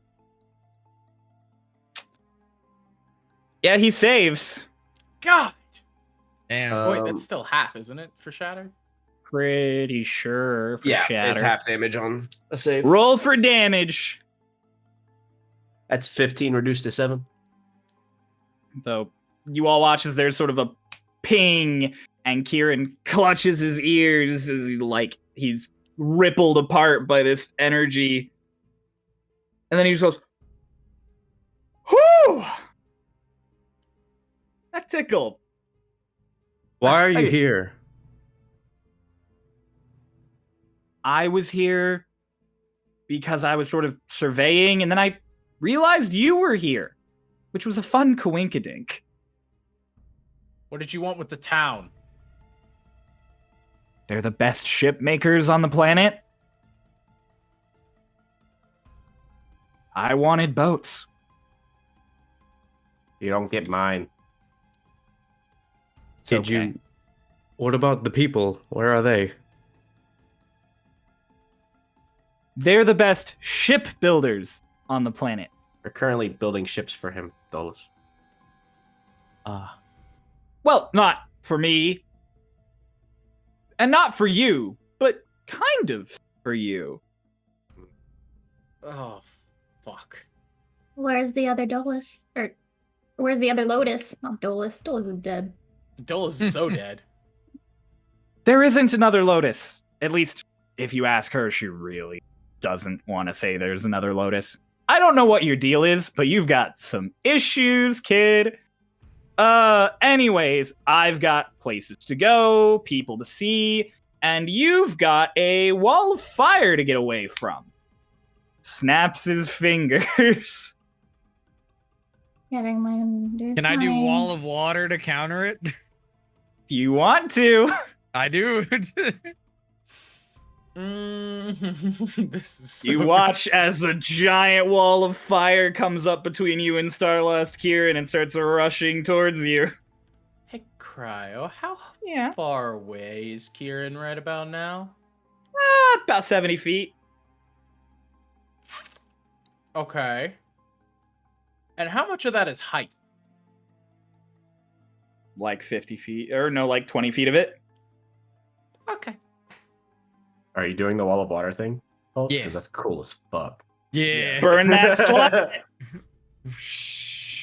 Yeah, he saves. God! Damn. Wait, that's still half, isn't it, for shatter? Pretty sure for Yeah, shatter. it's half damage on a save. Roll for damage. That's 15 reduced to 7. So you all watch as there's sort of a ping, and Kieran clutches his ears as he's rippled apart by this energy. And then he just goes, "Whew! That tickled." Why are you Hey. here? I was here because I was sort of surveying, and then I realized you were here, which was a fun coinkydink. What did you want with the town? They're the best ship makers on the planet. I wanted boats. You don't get mine. Did you? What about the people? Where are they? They're the best ship builders on the planet. We're currently building ships for him, Dolus. Well, not for me. And not for you, but kind of for you. Oh, fuck. Where's the other Dolus? Or where's the other Lotus? Not Dolus. Dolus is dead. Dolus is so dead. There isn't another Lotus. At least, if you ask her, she really doesn't want to say there's another Lotus. I don't know what your deal is, but you've got some issues, kid. Anyways, I've got places to go, people to see, and you've got a wall of fire to get away from. Snaps his fingers. Getting my Can I do wall of water to counter it? If you want to. I do. This is so You watch as a giant wall of fire comes up between you and Starlost Kieran and starts rushing towards you. Hey, Cryo, how Yeah. far away is Kieran right about now? About 70 feet. Okay. And how much of that is height? Like 50 feet. Or no, like 20 feet of it. Okay. Are you doing the wall of water thing? Yeah. Because that's cool as fuck. Yeah. Burn that slut.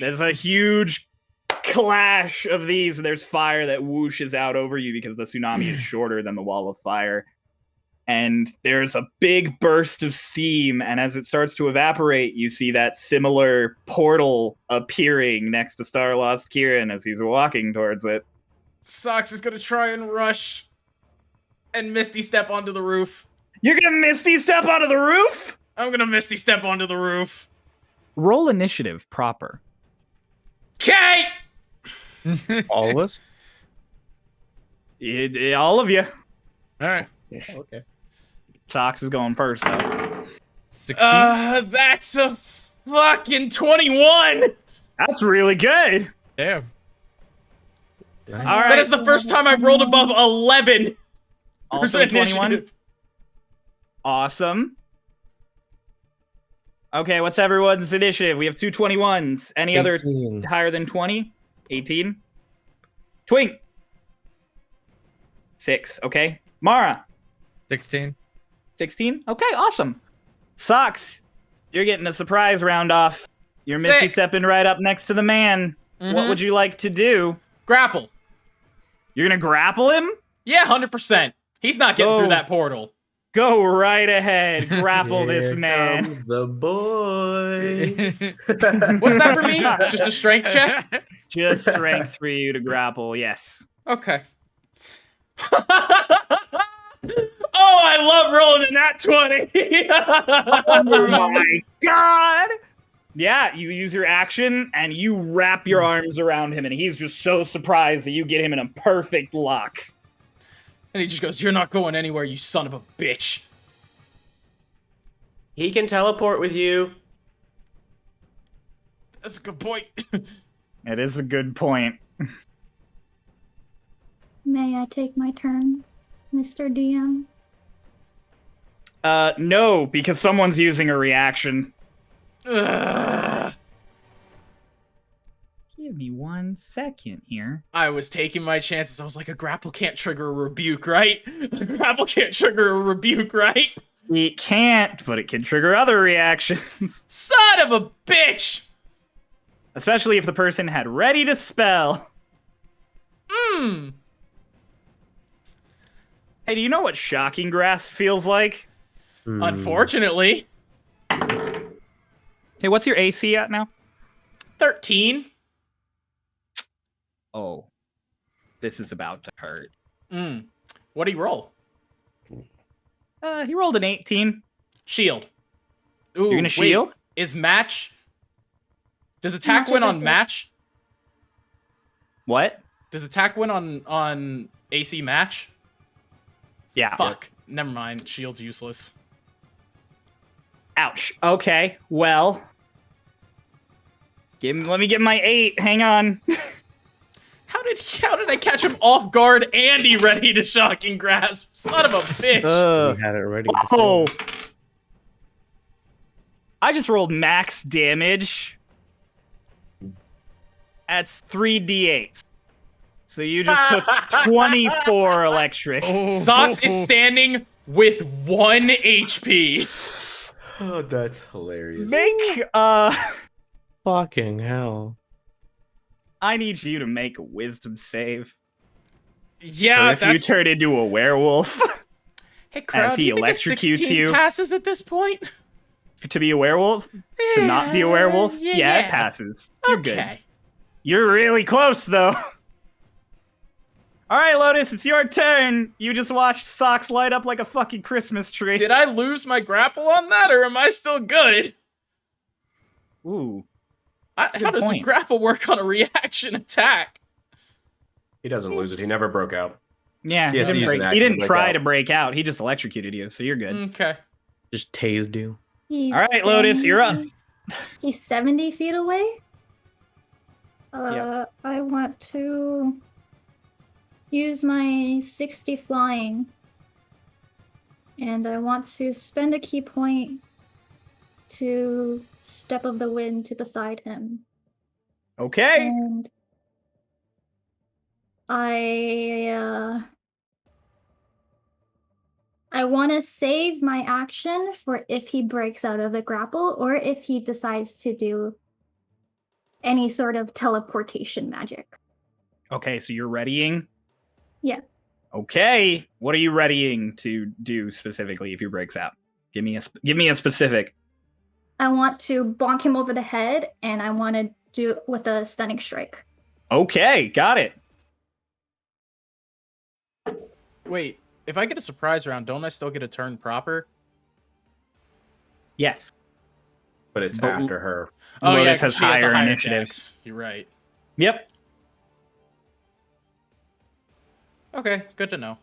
There's a huge clash of these, and there's fire that whooshes out over you because the tsunami is shorter than the wall of fire. And there's a big burst of steam, and as it starts to evaporate, you see that similar portal appearing next to Starlost Kieran as he's walking towards it. Sox is gonna try and rush and Misty step onto the roof. You're gonna Misty step onto the roof? I'm gonna Misty step onto the roof. Roll initiative proper. Okay! All of us? All of you. All right. Okay. Sox is going first, though. 16. That's a fucking 21! That's really good. Damn. All That right. is the first time I've rolled above 11. Also 21. Initiative. Awesome. Okay, what's everyone's initiative? We have two 21s. Any other 18. higher than 20? 18? Twink. 6, okay. Mara. 16. 16? Okay, awesome. Socks, you're getting a surprise round off. You're Misty Sick. stepping right up next to the man. What would you like to do? Grapple. You're gonna grapple him? Yeah, 100%. He's not getting Oh. through that portal. Go right ahead. Grapple this Here man. comes the boy. What's that for me? Just a strength check? Just strength for you to grapple, yes. Okay. Oh, I love rolling a nat 20. Oh my god! Yeah, you use your action and you wrap your arms around him, and he's just so surprised that you get him in a perfect lock. And he just goes, "You're not going anywhere, you son of a bitch." He can teleport with you. That's a good point. It is a good point. May I take my turn, Mr. DM? No, because someone's using a reaction. Ugh. Give me 1 second here. I was taking my chances. I was like, a grapple can't trigger a rebuke, right? A grapple can't trigger a rebuke, right? It can't, but it can trigger other reactions. Son of a bitch! Especially if the person had ready to spell. Hey, do you know what shocking grasp feels like? Unfortunately. Hey, what's your AC at now? 13. Oh, this is about to hurt. What do you roll? He rolled an 18. Shield. Ooh, You're gonna shield? Wait, is match... Does attack Match win is on a- match? What? Does attack win on AC match? Yeah. Fuck. Never mind. Shield's useless. Ouch. Okay, well. Let me get my 8. Hang on. How did I catch him off guard and he ready to shocking grasp? Son of a bitch. You had it ready. Oh. Before. I just rolled max damage. That's 3d8. So you just took 24 electric. Socks is standing with 1 HP. Oh, that's hilarious. Make Fucking hell. I need you to make a wisdom save. Yeah, So if you turn into a werewolf Hey, crowd, as he you think a electrocutes 16 you. passes at this point? To be a werewolf? To not be a werewolf? Yeah. It passes. You're good. Okay. You're really close, though. All right, Lotus, it's your turn. You just watched Socks light up like a fucking Christmas tree. Did I lose my grapple on that, or am I still good? Ooh. How does point. grapple work on a reaction attack? He doesn't lose it. He never broke out. Yeah, Yes, he he used an he action didn't to break try out. to break out. He just electrocuted you, so you're good. Okay. Just tased you. He's All right, Lotus, you're up. He's 70 feet away. Yeah. I want to use my 60 flying. And I want to spend a key point to step of the wind to beside him. Okay. And I want to save my action for if he breaks out of the grapple or if he decides to do any sort of teleportation magic. Okay, so you're readying? Yeah. Okay. What are you readying to do specifically if he breaks out? Give me a specific. I want to bonk him over the head, and I want to do it with a stunning strike. Okay, got it. Wait, if I get a surprise round, don't I still get a turn proper? Yes. But it's But after her. Oh, Lotus yeah, 'cause has she has a higher higher initiative. dex. You're right. Yep. Okay, good to know.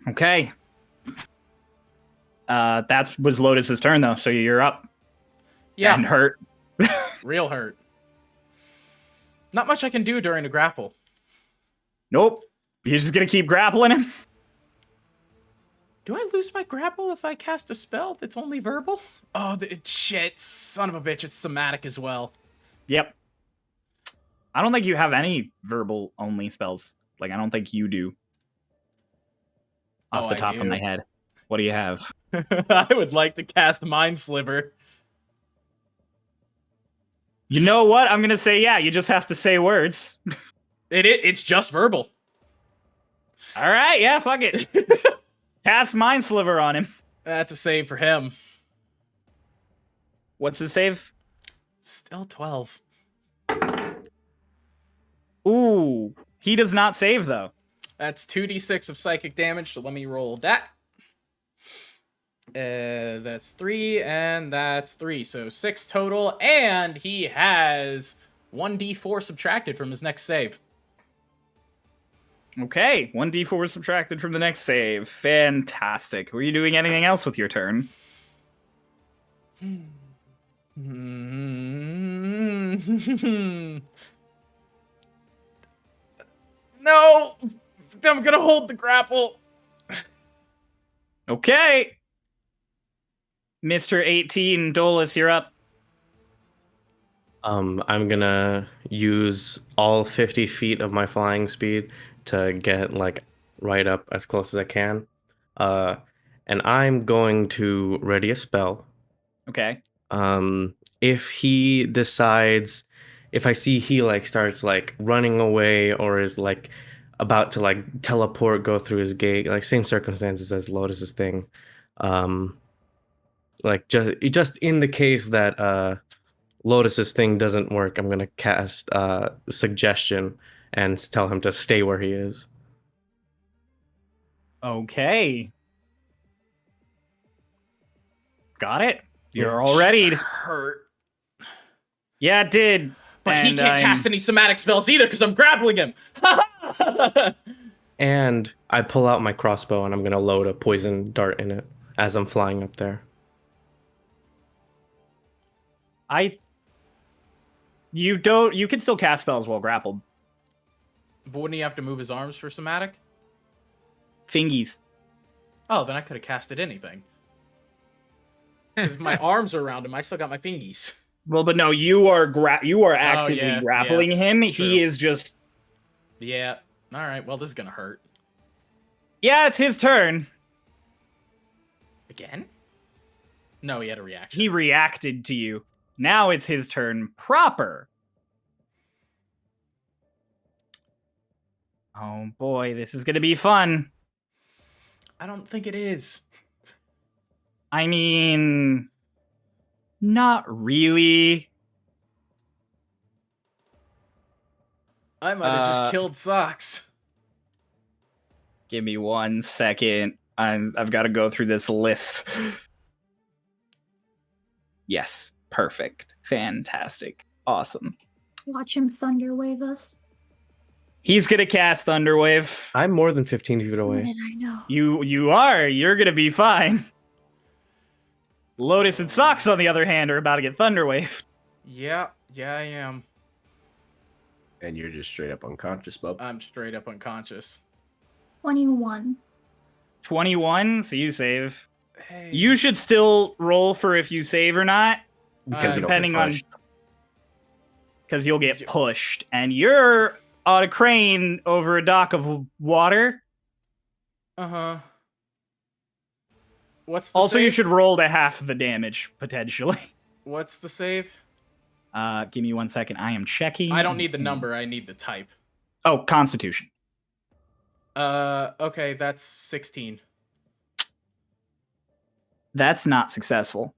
Okay. That was Lotus's turn though, so you're up. Yeah, And hurt. real hurt. Not much I can do during a grapple. Nope. You're just gonna keep grappling him? Do I lose my grapple if I cast a spell that's only verbal? Oh, shit, son of a bitch, it's somatic as well. Yep. I don't think you have any verbal only spells. Like I don't think you do. Off Oh, the I top of do. my head. What do you have? I would like to cast Mind Sliver. You know what? I'm gonna say yeah, you just have to say words. It's just verbal. Alright, yeah, fuck it. Cast Mind Sliver on him. That's a save for him. What's his save? Still 12. Ooh. He does not save though. That's 2d6 of psychic damage, so let me roll that. That's 3, and that's 3, so 6 total, and he has 1d4 subtracted from his next save. Okay, 1d4 subtracted from the next save. Fantastic. Were you doing anything else with your turn? No! I'm gonna hold the grapple. Okay. Mr. 18, Dolus, you're up. I'm gonna use all 50 feet of my flying speed to get like right up as close as I can. Uh, and I'm going to ready a spell. Okay. If he decides, if I see he like starts like running away or is like about to like teleport, go through his gate, like same circumstances as Lotus's thing. Um, like just in the case that Lotus's thing doesn't work, I'm gonna cast suggestion and tell him to stay where he is. Okay. Got it. You're Yeah. all ready. Hurt. Yeah, it did. But he And can't cast any somatic spells either because I'm grappling him. And I pull out my crossbow and I'm gonna load a poison dart in it as I'm flying up there. You can still cast spells while grappled. But wouldn't he have to move his arms for somatic? Fingies. Oh, then I could have casted anything. Because my arms are around him, I still got my fingies. Well, but no, you are actively grappling him. true. He is just. Yeah. All right. Well, this is gonna hurt. Yeah, it's his turn. Again? No, he had a reaction. He reacted to you. Now it's his turn proper. Oh boy, this is gonna be fun. I don't think it is. I mean, not really. I might have just killed Socks. Give me 1 second. I've got to go through this list. Yes, perfect, fantastic, awesome. Watch him thunder wave us. He's gonna cast Thunderwave. I'm more than 15 feet What away. did I know? You are. You're gonna be fine. Lotus and Socks, on the other hand, are about to get Thunderwave. Yeah, I am. And you're just straight up unconscious, bub. I'm straight up unconscious. 21. 21, so you save. Hey. You should still roll for if you save or not, Because you don't depending get on, pushed. because you'll get pushed, and you're on a crane over a dock of water. Uh-huh. What's the Also, save? you should roll to half the damage potentially. What's the save? Give me 1 second. I am checking. I don't need the number, I need the type. Oh, Constitution. Okay, that's 16. That's not successful.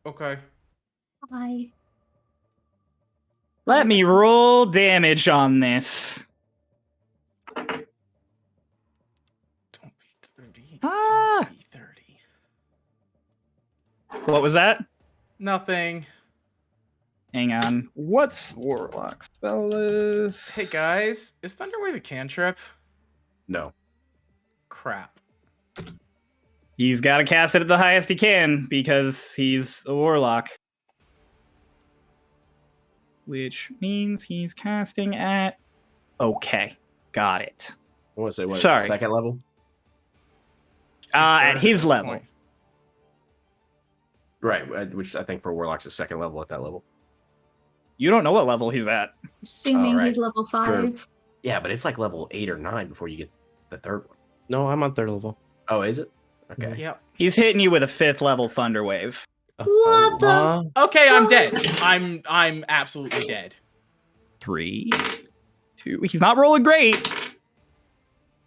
Okay. Let me roll damage on this. Don't be 30. Ah. Don't be 30. What was that? Nothing. Hang on. What's Warlock spell list? Hey guys, is Thunderwave a cantrip? No. Crap. He's got to cast it at the highest he can because he's a warlock. Which means he's casting at... Okay, got it. I want to say, what, Sorry. second level? At his this level. point. Right, which I think for Warlock's is second level at that level. You don't know what level he's at. Assuming Alright, he's level 5. Yeah, but it's like level 8 or 9 before you get the third one. No, I'm on 3rd level. Oh, is it? Okay. Yep. He's hitting you with a 5th level Thunder Wave. What the? Okay, I'm dead. I'm absolutely dead. 3, 2... He's not rolling great.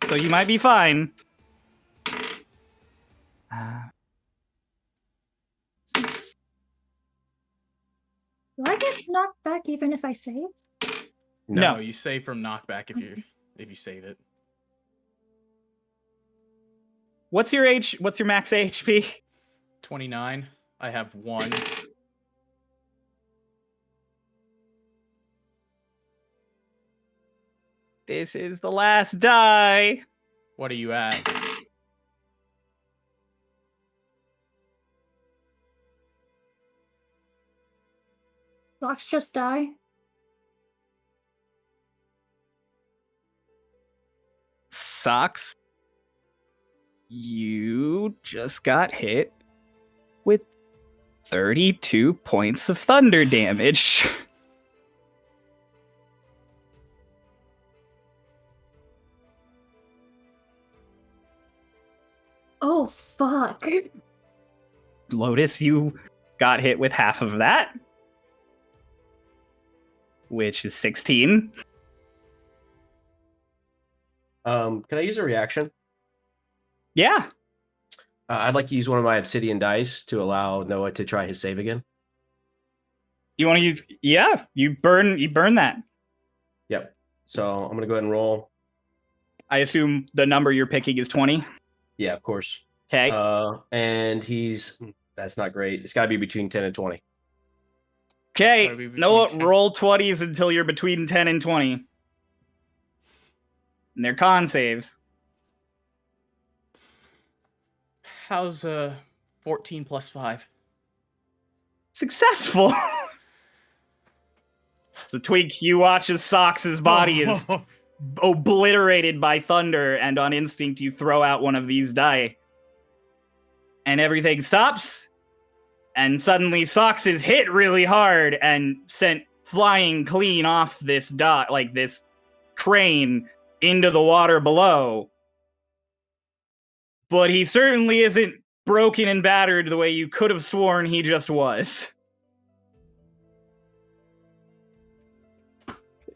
So you might be fine. 6. Do I get knocked back even if I save? No. You save from knockback if you save it. What's your max HP? 29. I have 1. This is the last die. What are you at? Rocks just die. Socks. You just got hit with 32 points of thunder damage. Oh, fuck. Lotus, you got hit with half of that, which is 16. Can I use a reaction? Yeah. I'd like to use one of my obsidian dice to allow Noah to try his save again. You want to use? Yeah, you burn that. Yep. So I'm gonna go ahead and roll. I assume the number you're picking is 20. Yeah, of course. Okay. And that's not great. It's got to be between 10 and 20. Okay. Gotta be between Noah, 10. roll 20s until you're between 10 and 20. And they're con saves. How's 14 plus 5? Successful. So Twink, you watch as Sox's body is obliterated by thunder, and on instinct you throw out one of these die. And everything stops, and suddenly Sox is hit really hard and sent flying clean off this this crane into the water below. But he certainly isn't broken and battered the way you could have sworn he just was.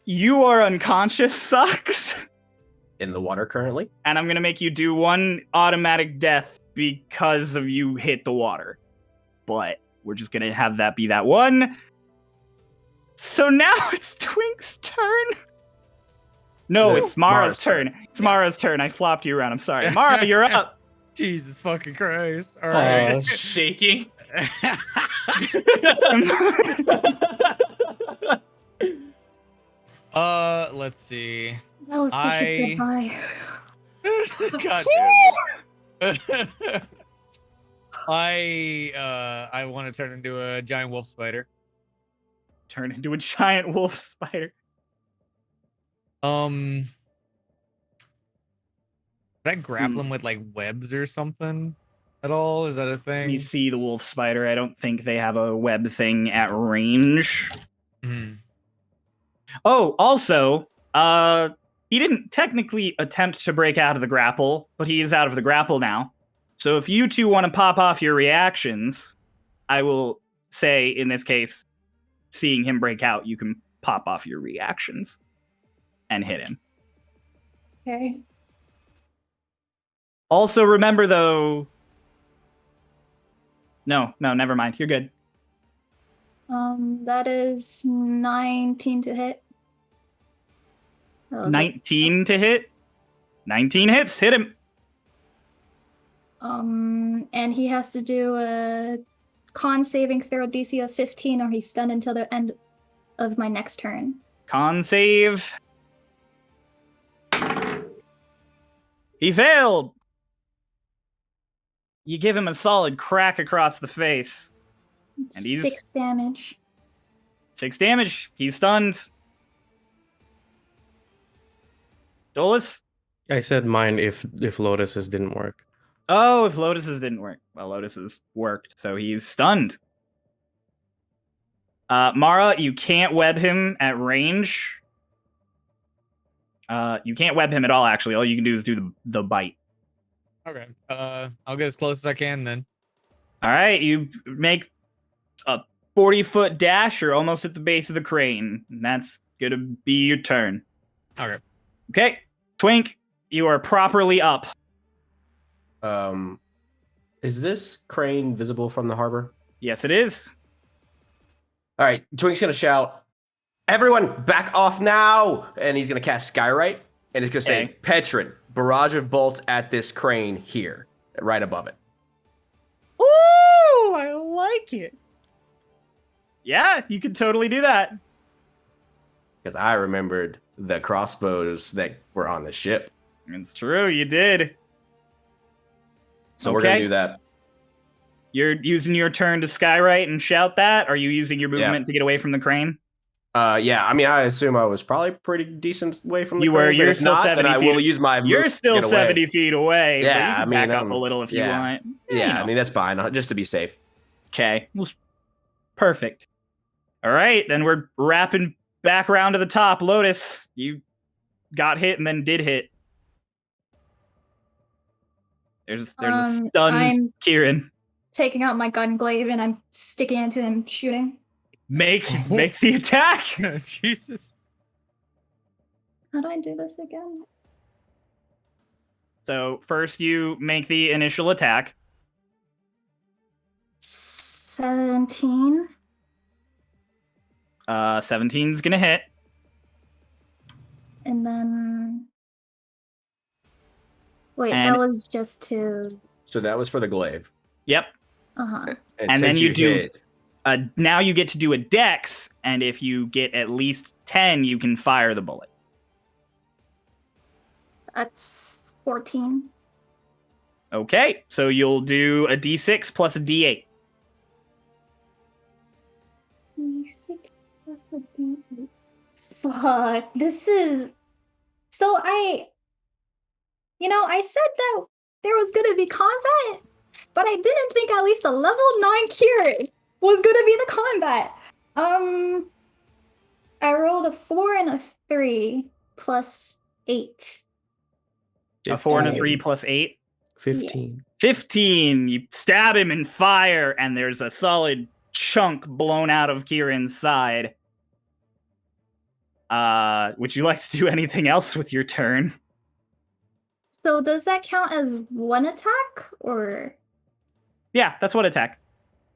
You are unconscious, Sox. In the water currently? And I'm going to make you do one automatic death because of you hit the water. But we're just going to have that be that one. So now it's Twink's turn. No, it's Mara's turn. It's Mara's turn. I flopped you around. I'm sorry. Mara, you're up. Jesus fucking Christ. All right. Shaking. Let's see. That was such a goodbye. God damn it. I want to turn into a giant wolf spider. Turn into a giant wolf spider. Could I grapple him with like webs or something at all? Is that a thing? You see the wolf spider. I don't think they have a web thing at range. Oh, also, he didn't technically attempt to break out of the grapple, but he is out of the grapple now. So if you two want to pop off your reactions, I will say, in this case, seeing him break out, you can pop off your reactions and hit him. Okay. Also, remember, though... No, never mind. You're good. That is 19 to hit. 19 to hit? 19 hits. Hit him. And he has to do a con saving throw DC of 15 or he's stunned until the end of my next turn. Con save. He failed. You give him a solid crack across the face. And he's 6 damage. 6 damage. He's stunned. Dolus? I said mine if Lotus's didn't work. Oh, if Lotus's didn't work. Well, Lotus's worked, so he's stunned. Mara, you can't web him at range. You can't web him at all, actually. All you can do is do the bite. Okay. I'll get as close as I can then. All right, you make a 40-foot dash. You're almost at the base of the crane. And that's going to be your turn. Okay. Okay, Twink, you are properly up. Is this crane visible from the harbor? Yes, it is. All right, Twink's gonna shout, "Everyone, back off now!" And he's gonna cast Skywrite, and it's gonna say, "Petrin, barrage of bolts at this crane here, right above it." Ooh, I like it. Yeah, you can totally do that. Because I remembered the crossbows that were on the ship. It's true, you did. So we're gonna do that. You're using your turn to skywrite and shout that? Are you using your movement to get away from the crane? Yeah. I mean, I assume I was probably pretty decent away from the crane. You're but if still not, 70 then I feet. will use my. You're still 70 feet away. Yeah, but you can back up a little if you want. Yeah, I mean that's fine, just to be safe. Okay. Perfect. All right, then we're wrapping back around to the top. Lotus, you got hit and then did hit. There's a stunned I'm Kieran. taking out my gun glaive and I'm sticking it into him, shooting. Make the attack. Jesus. How do I do this again? So first you make the initial attack. 17. 17's gonna hit. And then... Wait, And- that was just to... So that was for the glaive. Yep. Uh-huh. And then since you do- hit, Now you get to do a dex, and if you get at least 10, you can fire the bullet. That's 14. Okay, so you'll do a d6 plus a d8. D6 plus a D8. Fuck, this is... So I said that there was gonna be combat, but I didn't think at least a level 9 Kieran was gonna be the combat. I rolled a 4 and a 3 plus 8. A 4 and a 15. 3 plus 8. 15. 15. You stab him and fire, and there's a solid chunk blown out of Kieran's side. Would you like to do anything else with your turn? So does that count as one attack, or... Yeah, that's what attack.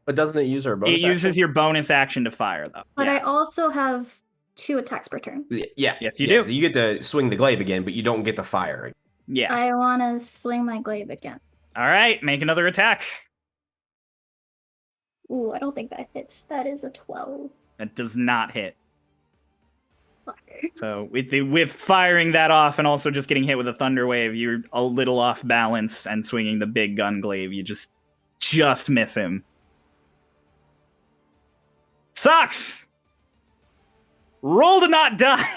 but doesn't it use her bonus? It uses action? your bonus action to fire, though. But Yeah. I also have 2 attacks per turn. Yeah. Yes, you yeah, do. You get to swing the glaive again, but you don't get the fire. Yeah. I want to swing my glaive again. All right, make another attack. Ooh, I don't think that hits. That is a 12. That does not hit. Fuck. So with firing that off and also just getting hit with a thunder wave, you're a little off balance, and swinging the big gun glaive, you just miss him. Sucks. Roll to not die.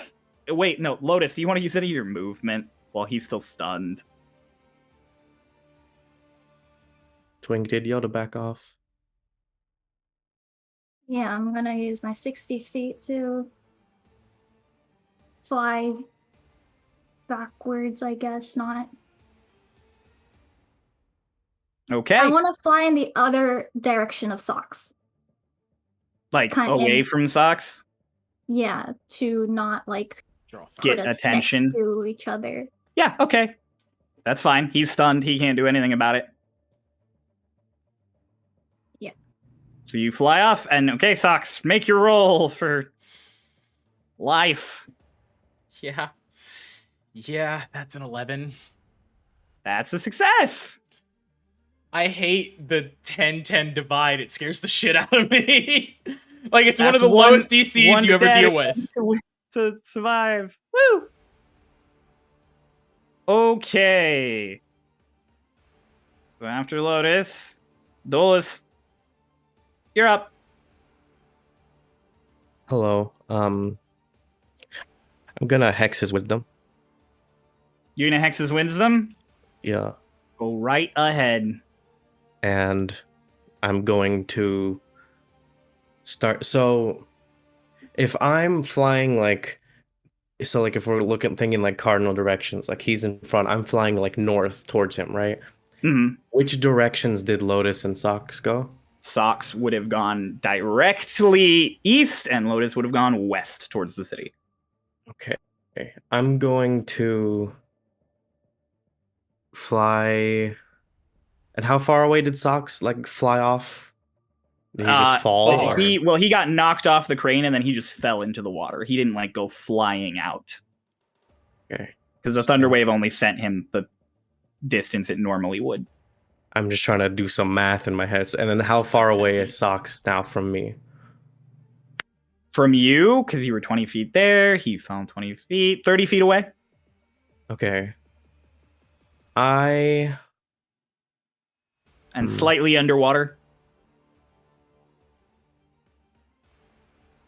Wait, no, Lotus, do you want to use any of your movement while he's still stunned? Twink did yell to back off. Yeah, I'm gonna use my 60 feet to fly backwards, I guess, not. Okay. I want to fly in the other direction of Socks. Like kind of- away from Socks. Yeah, to not, like, Draw fire. Get put us attention. next to each other. Yeah, okay. That's fine. He's stunned. He can't do anything about it. Yeah. So you fly off, and okay, Socks, make your roll for life. Yeah. Yeah, that's an 11. That's a success. I hate the 10-10 divide. It scares the shit out of me. Like, it's one of That's the lowest DCs one you ever dead deal with. to survive. Woo! Okay. So after Lotus, Dolus, you're up. Hello. I'm gonna hex his wisdom. You're gonna hex his wisdom? Yeah. Go right ahead. And I'm going to start. So if I'm flying like if we're thinking like cardinal directions, like he's in front, I'm flying like north towards him, right? Mm-hmm. Which directions did Lotus and Socks go? Socks would have gone directly east, and Lotus would have gone west towards the city. Okay. I'm going to fly. And how far away did Socks like fly off? Did he just fall? Well, or- he got knocked off the crane, and then he just fell into the water. He didn't like go flying out. Okay. Because the thunder wave only sent him the distance it normally would. I'm just trying to do some math in my head. And then how far away is Socks now from me? From you, because you were 20 feet there, he fell 20 feet, 30 feet away. Okay. And slightly underwater.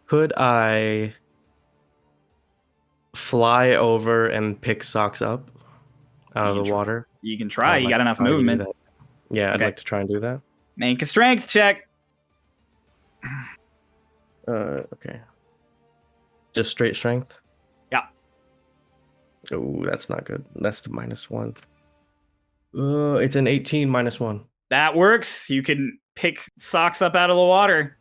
Could I fly over and pick Socks up out of the water? You can try. I'd You like got to enough try to do movement. that. Yeah, I'd Okay. like to try and do that. Make a strength check. Okay. Just straight strength? Yeah. Oh, that's not good. That's the -1. It's an 18 -1. That works. You can pick Socks up out of the water.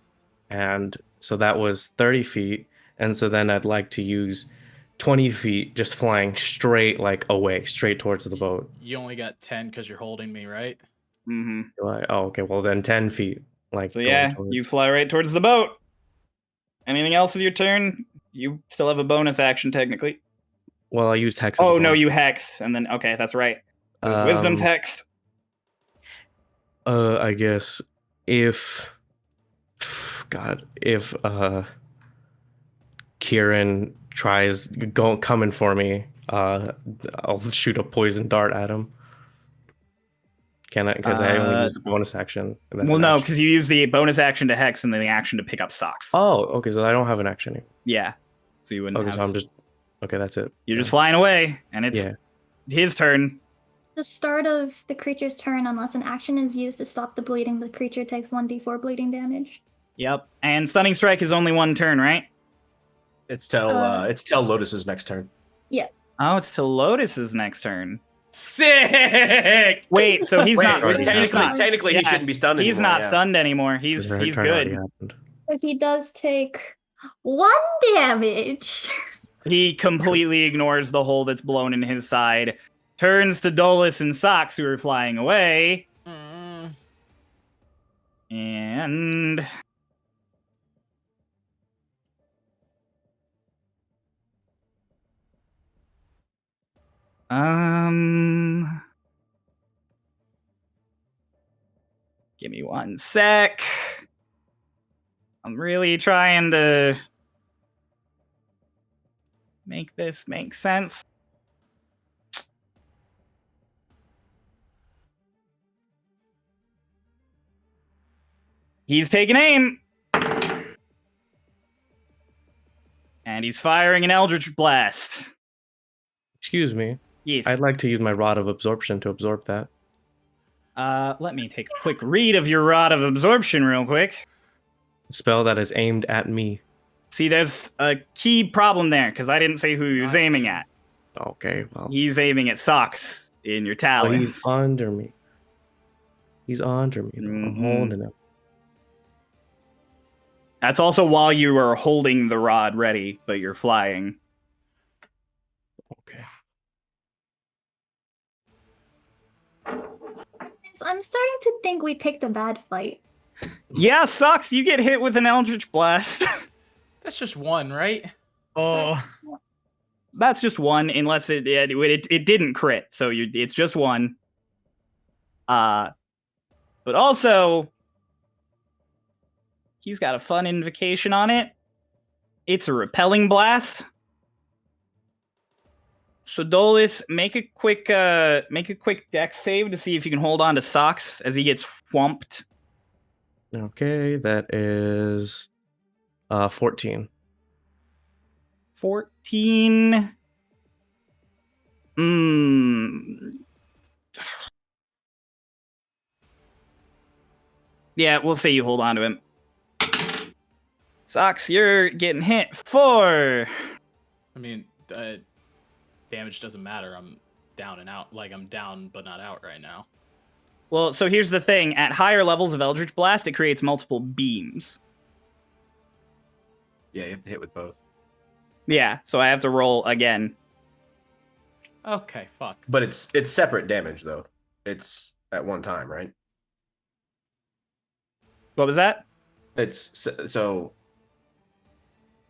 And so that was 30 feet. And so then I'd like to use 20 feet just flying straight, like away, straight towards the boat. You only got 10 because you're holding me, right? Mm-hmm. Oh, okay. Well, then 10 feet. Like, So going yeah, towards... you fly right towards the boat. Anything else with your turn? You still have a bonus action, technically. Well, I used Hex. As Oh, a no, bonus. you Hex. And then, okay, that's right. It was Wisdom's Hex. I guess if... God, if Kieran tries coming for me, I'll shoot a poison dart at him. Can I? Because I only used the bonus action. And that's Well, an no, action. because you use the bonus action to Hex and then the action to pick up Socks. Oh, okay. So I don't have an action. Yeah. So you wouldn't Okay, have... so I'm just... Okay, that's it. You're just flying away, and it's Yeah. his turn. The start of the creature's turn, unless an action is used to stop the bleeding, the creature takes 1d4 bleeding damage. Yep. And Stunning Strike is only one turn, right? It's till Lotus's next turn. Oh, it's till Lotus's next turn. Sick! Wait, so he's not... already technically, he Yeah, shouldn't be stunned He's anymore, not yeah. stunned anymore. He's Her he's turn already good. happened. If he does take 1 damage. He completely ignores the hole that's blown in his side, turns to Dolus and Socks, who are flying away, and... Give me 1 sec. I'm really trying to make this make sense. He's taking aim. And he's firing an Eldritch Blast. Excuse me. Yes. I'd like to use my Rod of Absorption to absorb that. Let me take a quick read of your Rod of Absorption real quick. A spell that is aimed at me. See, there's a key problem there, because I didn't say who he was aiming at. Okay, well. He's aiming at Socks in your But talons. he's under me. He's under me. I'm holding him. That's also while you are holding the rod ready, but you're flying. Okay. I'm starting to think we picked a bad fight. Yeah, Socks, you get hit with an Eldritch Blast. That's just one, right? Oh, That's just one, unless it didn't crit, so it's just one. But also, he's got a fun invocation on it. It's a repelling blast. So Dolus, make a quick dex save to see if you can hold on to Socks as he gets whumped. Okay, that is 14. 14. Yeah, we'll say you hold on to him. Socks, you're getting hit 4. I mean, damage doesn't matter. I'm down and out. Like, I'm down but not out right now. Well, so here's the thing. At higher levels of Eldritch Blast, it creates multiple beams. Yeah, you have to hit with both. Yeah, so I have to roll again. Okay, fuck. But it's separate damage, though. It's at one time, right? What was that? It's so...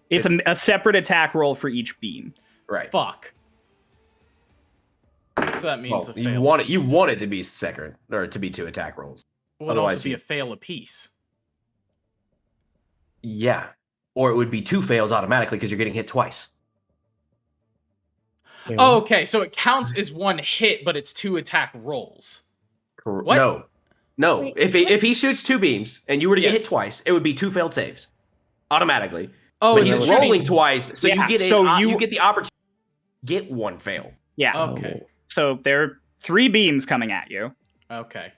It's a separate attack roll for each beam. Right. Fuck. So that means Well, a fail. you want it to be second, or to be 2 attack rolls. Would Otherwise also be you- a fail apiece. Yeah. Or it would be 2 fails automatically because you're getting hit twice. Wait, Oh, what? okay, so it counts as 1 hit, but it's 2 attack rolls. What? No. Wait, If he shoots 2 beams and you were to get Yes. hit twice, it would be 2 failed saves automatically. Oh, But is he's it shooting- rolling twice, so Yeah, you get so you- you get the opportunity to get 1 fail. Yeah. Okay. So there are 3 beams coming at you, Okay.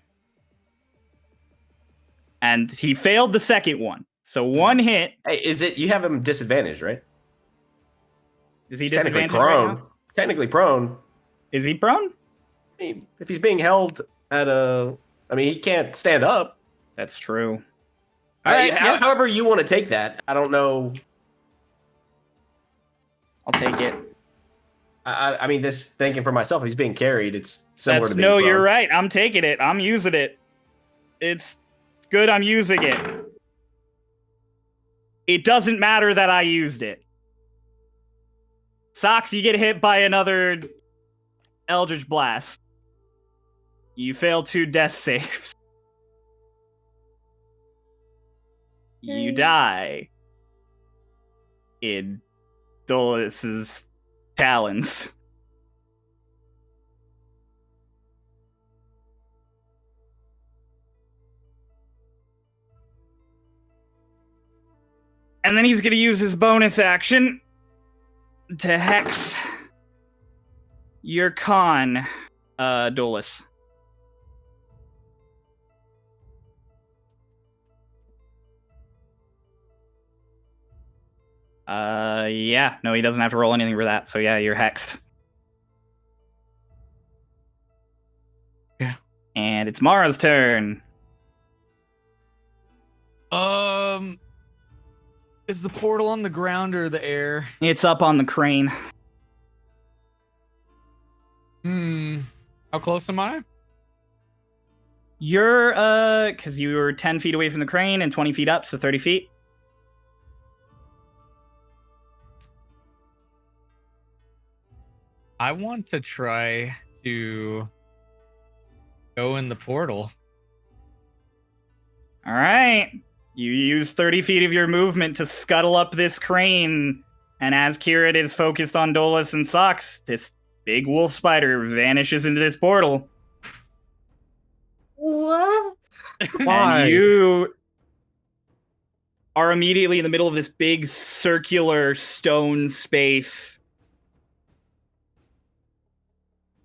and he failed the second one. So 1 hit. Hey, is it? You have him disadvantaged, right? Is he He's technically disadvantaged right prone. now? Technically prone. Is he prone? I mean, if he's being held at a, I mean, he can't stand up. That's true. All right. However you want to take that, I don't know. I'll take it. I mean, this thinking for myself, if he's being carried, it's similar to being No, prone. you're right. I'm taking it. I'm using it. It's good I'm using it. It doesn't matter that I used it. Socks, you get hit by another Eldritch Blast. You fail 2 death saves. You die in Dolus' talons. And then he's going to use his bonus action to hex your con, Dolus. Yeah. No, he doesn't have to roll anything for that. So yeah, you're hexed. Yeah. And it's Mara's turn. Is the portal on the ground or the air? It's up on the crane. How close am I? You're, because you were 10 feet away from the crane and 20 feet up, so 30 feet. I want to try to go in the portal. All right. You use 30 feet of your movement to scuttle up this crane, and as Kieran is focused on Dolus and Socks, this big wolf spider vanishes into this portal. What? Why? And you are immediately in the middle of this big circular stone space.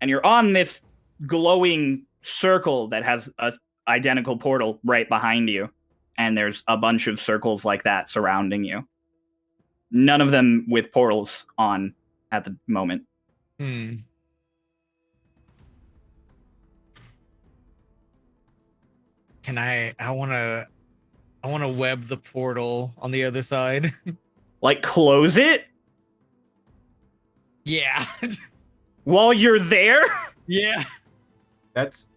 And you're on this glowing circle that has a identical portal right behind you. And there's a bunch of circles like that surrounding you. None of them with portals on at the moment. Can I wanna web the portal on the other side. Like, close it Yeah. while you're there? Yeah. That's,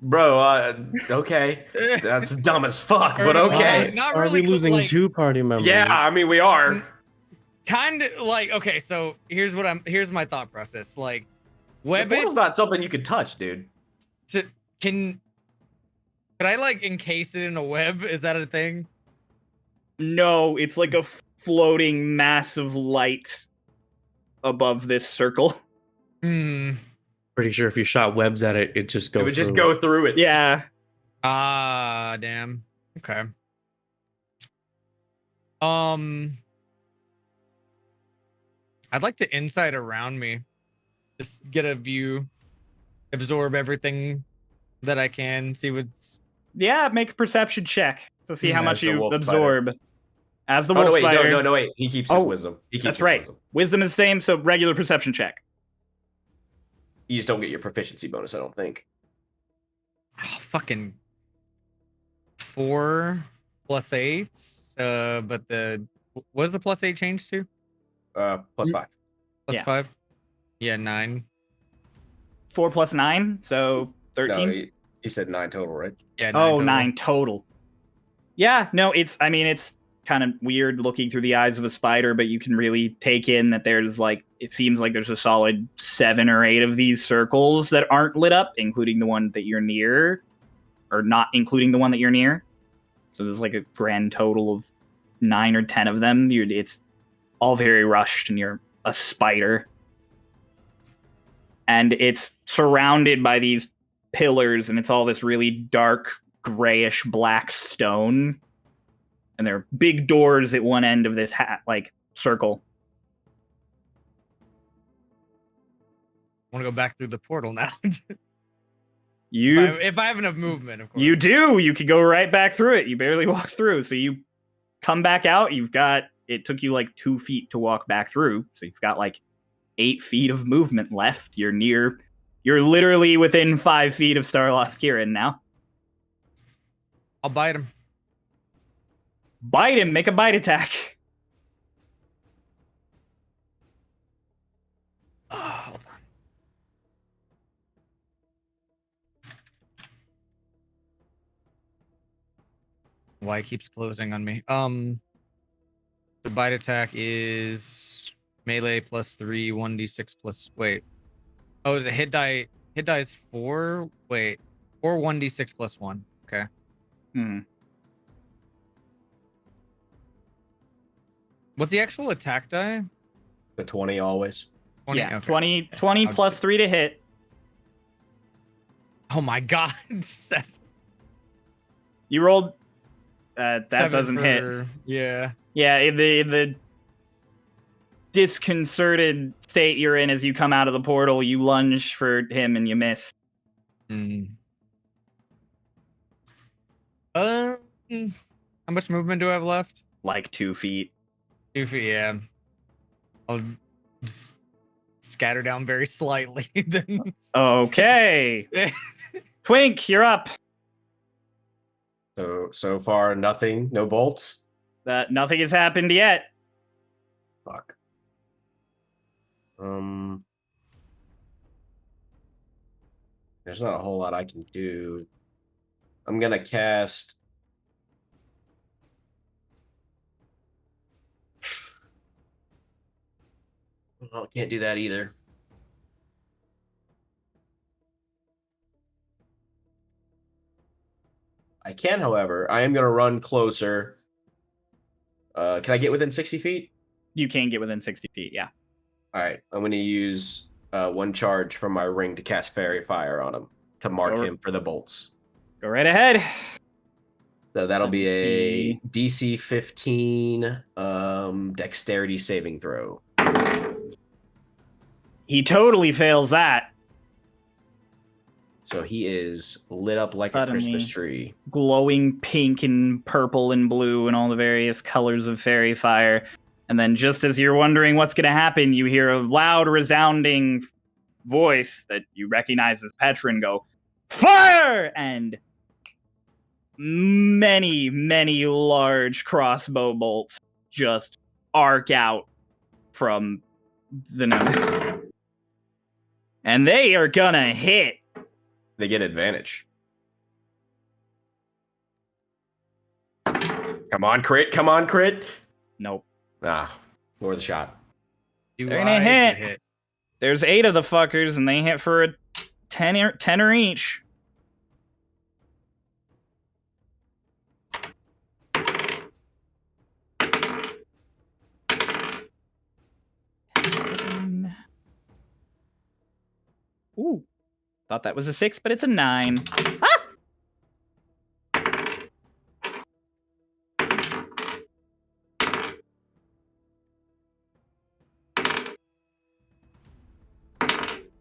bro. Okay, that's dumb as fuck, but okay. Not Are really we losing like, 2 party members? Yeah, I mean, we are. kind of like, okay, so here's my thought process. Like, The web portal's it not something you can touch, dude. could I like encase it in a web? Is that a thing? No, it's like a floating mass of light above this circle. Pretty sure if you shot webs at it, it just goes. It would just through. go through it. Yeah. Ah, damn. Okay. I'd like to insight around me. Just get a view, absorb everything that I can, see what's. Yeah, make a perception check to see how As much the you wolf absorb. As the Oh wolf no, wait, spider. no, wait. He keeps his wisdom. He keeps That's his right. wisdom. Wisdom is the same, so regular perception check. You just don't get your proficiency bonus, I don't think. Oh, fucking 4 + 8. But what does the +8 change to? Plus 5. +5? Yeah, 9. 4 plus 9, so 13. No, he said 9 total, right? Yeah, 9 Oh, total. 9 total. Yeah, no, it's kind of weird looking through the eyes of a spider, but you can really take in that there's it seems like there's a solid 7 or 8 of these circles that aren't lit up, including the one that you're near, or not including the one that you're near. So there's a grand total of 9 or 10 of them. It's all very rushed, and you're a spider. And it's surrounded by these pillars, and it's all this really dark, grayish black stone. And there are big doors at one end of this circle. I want to go back through the portal now. You if I have enough movement, of course. You do. You could go right back through it. You barely walked through, so you come back out. It took you like 2 feet to walk back through, so you've got like 8 feet of movement left. You're literally within 5 feet of Starlost Kieran now. I'll bite him. Bite him. Make a bite attack. Hold on. Why it keeps closing on me. The bite attack is melee +3, 1d6 plus. Wait. Oh, is it hit die? Hit die is 4. Wait, 4 1d6 plus 1. Okay. What's the actual attack die? The 20 always. 20? Yeah, Okay. 20 I'll plus just- 3 to hit. Oh my god. 7. You rolled. That 7 doesn't hit. Yeah. Yeah, in the disconcerted state you're in as you come out of the portal, you lunge for him and you miss. How much movement do I have left? Like 2 feet. 2 feet, yeah. I'll just scatter down very slightly then. Okay. Twink, you're up. So far, nothing. No bolts. Nothing has happened yet. Fuck. There's not a whole lot I can do. I'm gonna cast. Oh, can't do that either. I can, however, I am gonna run closer. Can I get within 60 feet? You can get within 60 feet, yeah. All right, I'm gonna use 1 charge from my ring to cast Fairy Fire on him to mark him for the bolts. Go right ahead. So that'll Let be me a see. DC 15 dexterity saving throw. He totally fails that. So he is lit up like Suddenly. a Christmas tree. Glowing pink and purple and blue and all the various colors of fairy fire. And then just as you're wondering what's going to happen, you hear a loud, resounding voice that you recognize as Petrin go, "Fire!" And many, many large crossbow bolts just arc out from the numbers. And they are gonna hit. They get advantage. Come on, crit. Come on, crit. Nope. Ah, more the shot. Do They're gonna I hit. get hit? There's 8 of the fuckers, and they hit for a 10 each. Ooh. Thought that was a 6, but it's a 9. Ah!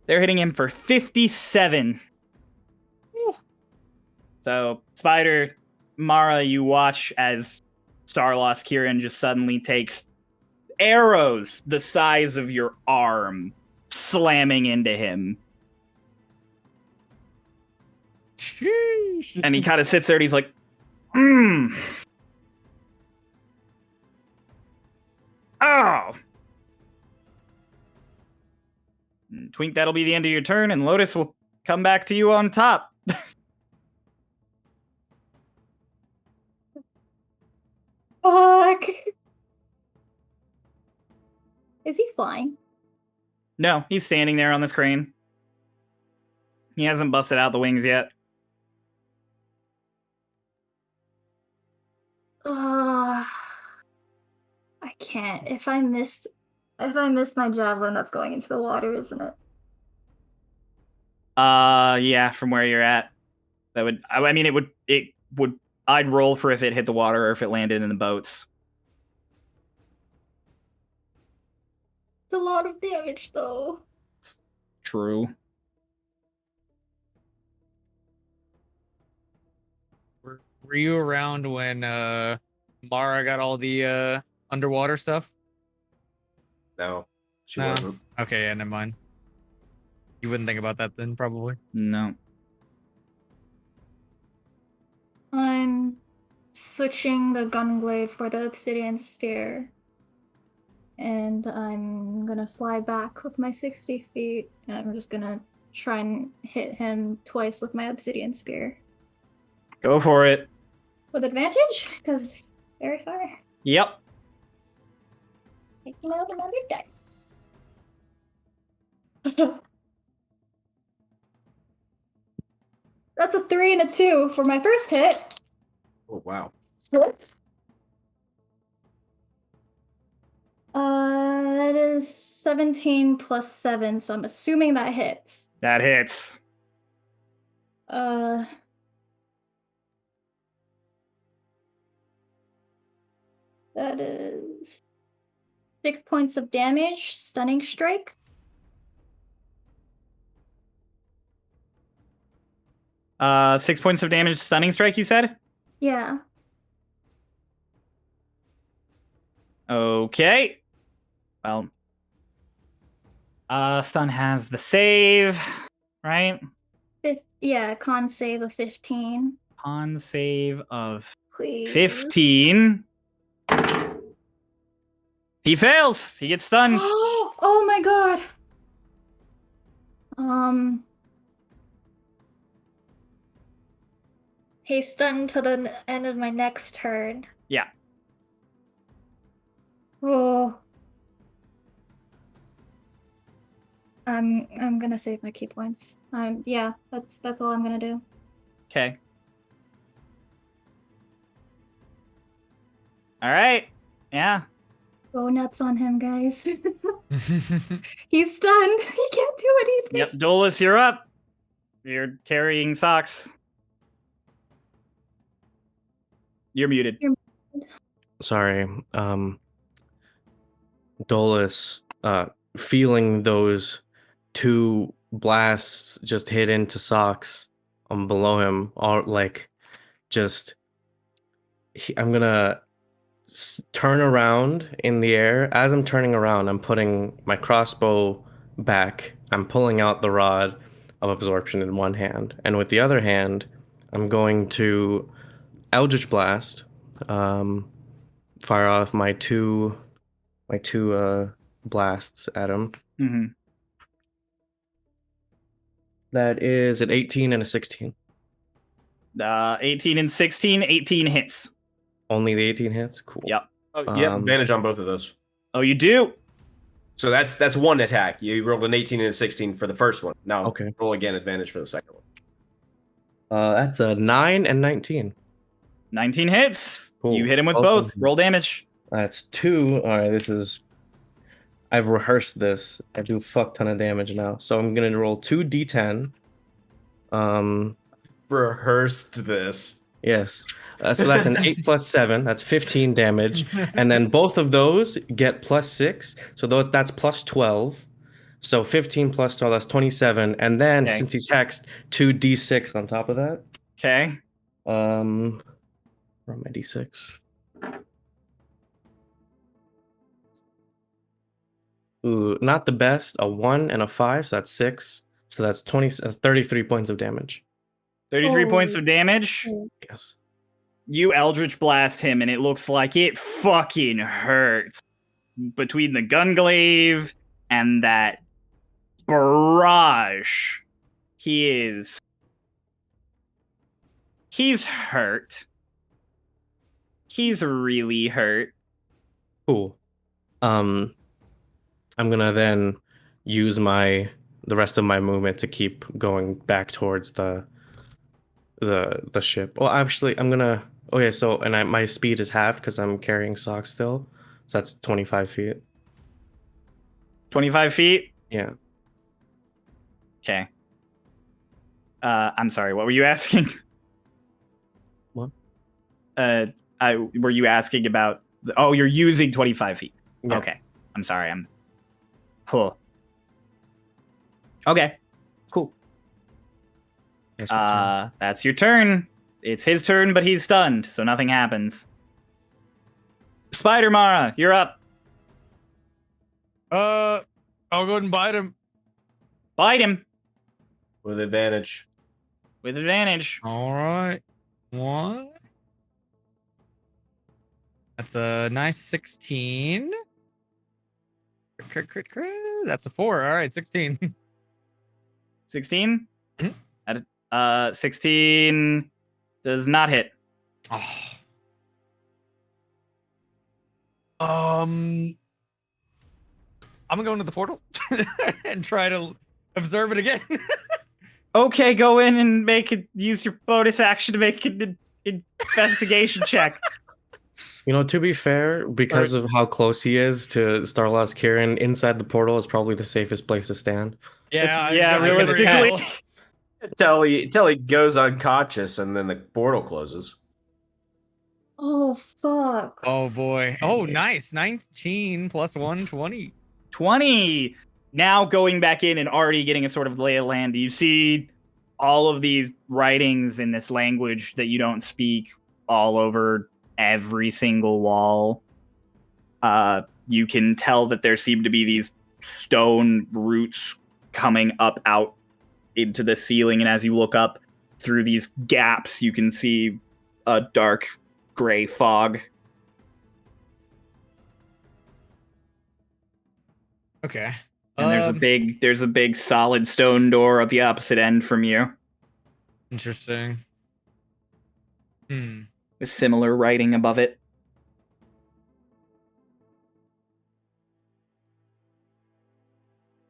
They're hitting him for 57. So, Spider, Mara, you watch as Starlost Kieran just suddenly takes arrows the size of your arm slamming into him. Sheesh. And he kind of sits there and he's like, Oh! Twink, that'll be the end of your turn, and Lotus will come back to you on top. Fuck. Is he flying? No, he's standing there on this crane. He hasn't busted out the wings yet. I can't. If I miss my javelin, that's going into the water, isn't it? Yeah, from where you're at. That would, I mean, it would, I'd roll for if it hit the water or if it landed in the boats. It's a lot of damage, though. True. Were you around when Lara got all the underwater stuff? No, she No. wasn't. Okay, yeah, never mind. You wouldn't think about that then, probably. No. I'm switching the gunglaive for the obsidian spear. And I'm gonna fly back with my 60 feet. And I'm just gonna try and hit him twice with my obsidian spear. Go for it. With advantage? Because very far. Yep. Taking out another dice. That's a 3 and a 2 for my first hit. Oh wow. 6. That is 17 plus 7, so I'm assuming that hits. That hits. That is 6 points of damage, stunning strike. Uh, 6 points of damage, stunning strike, you said? Yeah. Okay. Well, stun has the save, right? Yeah, con save of 15. Con save of Please. 15. He fails. He gets stunned. Oh my god. He's stunned to the end of my next turn. Yeah. Oh. I'm gonna save my key points. Yeah, that's all I'm gonna do. Okay. All right. Yeah. Go nuts on him, guys. He's stunned. He can't do anything. Yep. Dolus, you're up. You're carrying socks. You're muted. Sorry. Dolus, feeling those 2 blasts just hit into socks below him, all like just I'm gonna turn around in the air. As I'm turning around, I'm putting my crossbow back. I'm pulling out the rod of absorption in one hand, and with the other hand, I'm going to Eldritch Blast, fire off my two blasts at him. Mm-hmm. That is an 18 and a 16. 18 and 16. 18 hits. Only the 18 hits? Cool. Yep. Oh, yeah, advantage on both of those. Oh, you do? So that's one attack. You rolled an 18 and a 16 for the first one. Now Okay. roll again, advantage for the second one. That's a 9 and 19. 19 hits. Cool. You hit him with Both both. of them. Roll damage. That's 2. All right, I've rehearsed this. I do a fuck ton of damage now. So I'm going to roll 2 d10. Rehearsed this. Yes. So that's an 8 plus 7. That's 15 damage. And then both of those get plus 6. So that's plus 12. So 15 plus 12, that's 27. And then Okay. since he's hexed, 2d6 on top of that. Okay. Where are my d6? Ooh, not the best. A 1 and a 5, so that's 6. So that's 33 points of damage. 33 Oh. points of damage. Yes. You Eldritch Blast him, and it looks like it fucking hurts. Between the gunglaive and that barrage, he's hurt. He's really hurt. Cool. I'm gonna then use the rest of my movement to keep going back towards the ship. Well, actually, I'm gonna. Okay, so my speed is halved because I'm carrying socks still, so that's 25 feet. 25 feet? Yeah. Okay. I'm sorry, what were you asking? What? Were you asking about... Oh, you're using 25 feet. Yeah. Okay. I'm sorry, Cool. Okay. Cool. Yes, my turn. That's your turn. It's his turn, but he's stunned, so nothing happens. Spider Mara, you're up. I'll go ahead and bite him. Bite him With advantage. with advantage. All right. What? That's a nice 16. Crit. That's a 4. All right, 16. 16? Mhm. 16 does not hit. Oh. I'm gonna go into the portal and try to observe it again. Okay, go in and use your bonus action to make an investigation check. You know, to be fair, because of how close he is to Starlost Kieran, inside the portal is probably the safest place to stand. Yeah, I'm gonna realistically. test. Until he goes unconscious and then the portal closes. Oh, fuck. Oh boy. Oh, nice. 19 plus 1, 20. 20. Now going back in and already getting a sort of lay of land, you see all of these writings in this language that you don't speak all over every single wall. You can tell that there seem to be these stone roots coming up out into the ceiling, and as you look up through these gaps, you can see a dark gray fog. Okay. And there's a big solid stone door at the opposite end from you, Interesting. with similar writing above it.